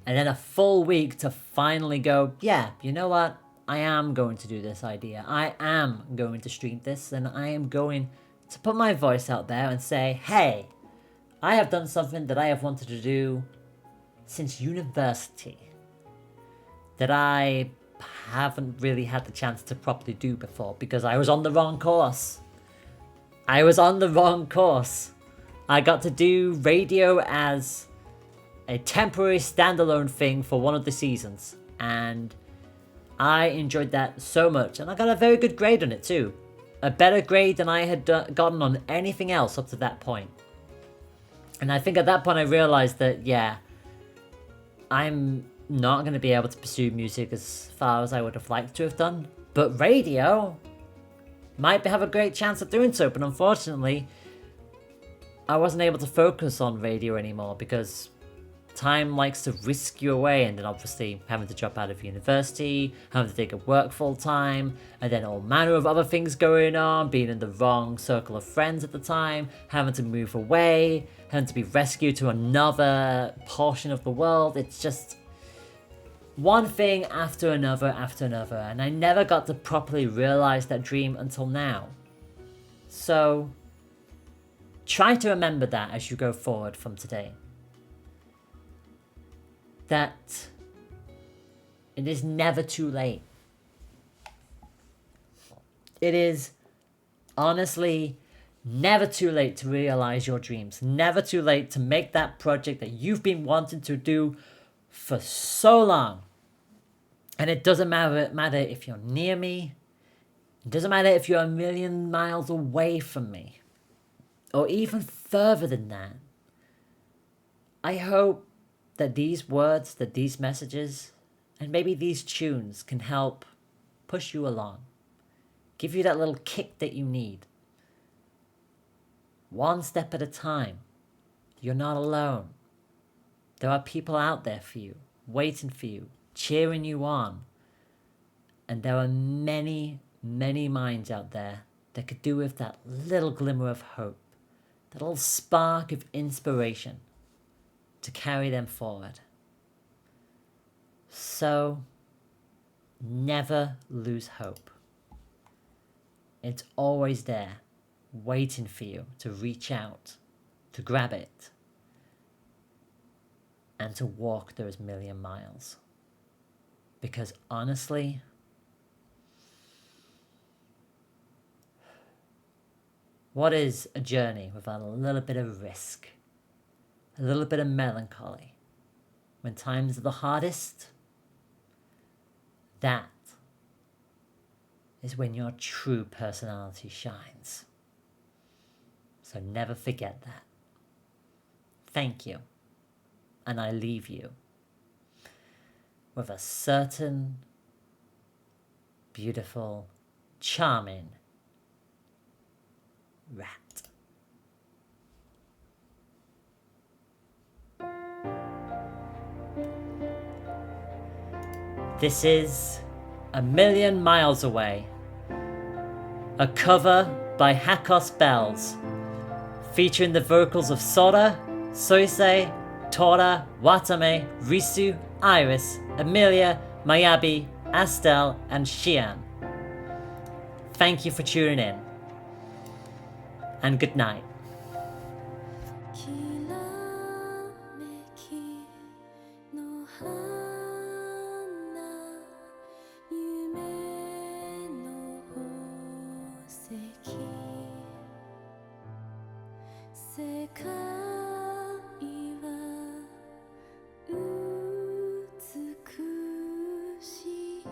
And then a full week to finally go, yeah, you know what? I am going to do this idea. I am going to stream this, and I am going to put my voice out there and say, hey, I have done something that I have wanted to do since university that I haven't really had the chance to properly do before because I was on the wrong course. I got to do radio as a temporary standalone thing for one of the seasons, and I enjoyed that so much, and I got a very good grade on it too. A better grade than I had gotten on anything else up to that point. And I think at that point I realized that, yeah, I'm not going to be able to pursue music as far as I would have liked to have done, but radio might have a great chance of doing so. But unfortunately, I wasn't able to focus on radio anymore because time likes to whisk you away, and then obviously having to drop out of university, having to take up work full time, and then all manner of other things going on, being in the wrong circle of friends at the time, having to move away, having to be rescued to another portion of the world. It's just one thing after another, and I never got to properly realize that dream until now. So try to remember that as you go forward from today. That it is never too late. It is honestly never too late to realize your dreams. Never too late to make that project that you've been wanting to do for so long. And it doesn't matter if you're near me. It doesn't matter if you're a million miles away from me. Or even further than that. I hope that these words, that these messages, and maybe these tunes can help push you along. Give you that little kick that you need. One step at a time. You're not alone. There are people out there for you, waiting for you, cheering you on. And there are many, many minds out there that could do with that little glimmer of hope, that little spark of inspiration to carry them forward. So, never lose hope. It's always there, waiting for you to reach out, to grab it, and to walk those million miles. Because honestly, what is a journey without a little bit of risk? A little bit of melancholy. When times are the hardest, that is when your true personality shines. So never forget that. Thank you. And I leave you with a certain beautiful, charming rat. This is A Million Miles Away, a cover by Hakos Bells, featuring the vocals of Sora, Soisei, Tora, Watame, Risu, IRyS, Emilia, Mayabi, Astel, and Shion. Thank you for tuning in, and good night. きらめきの花夢の宝石世界は美しい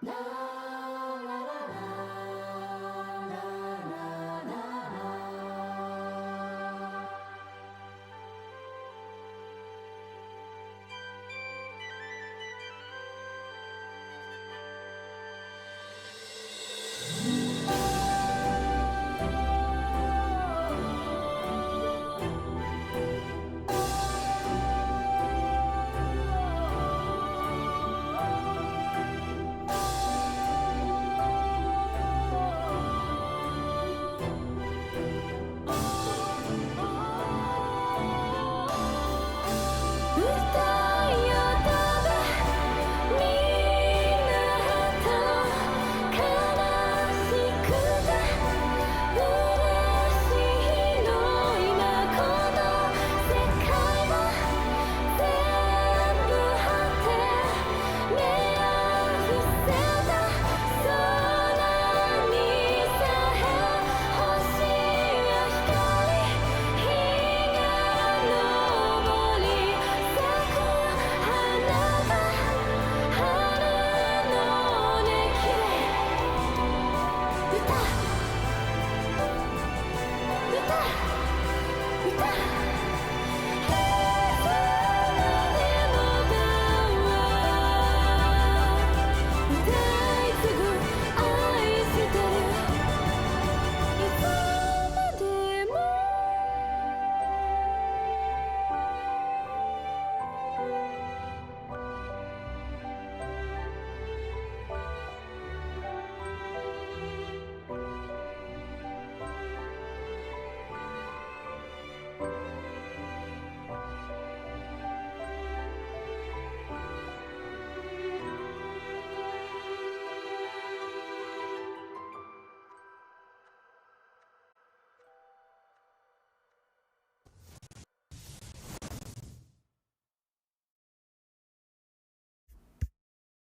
Now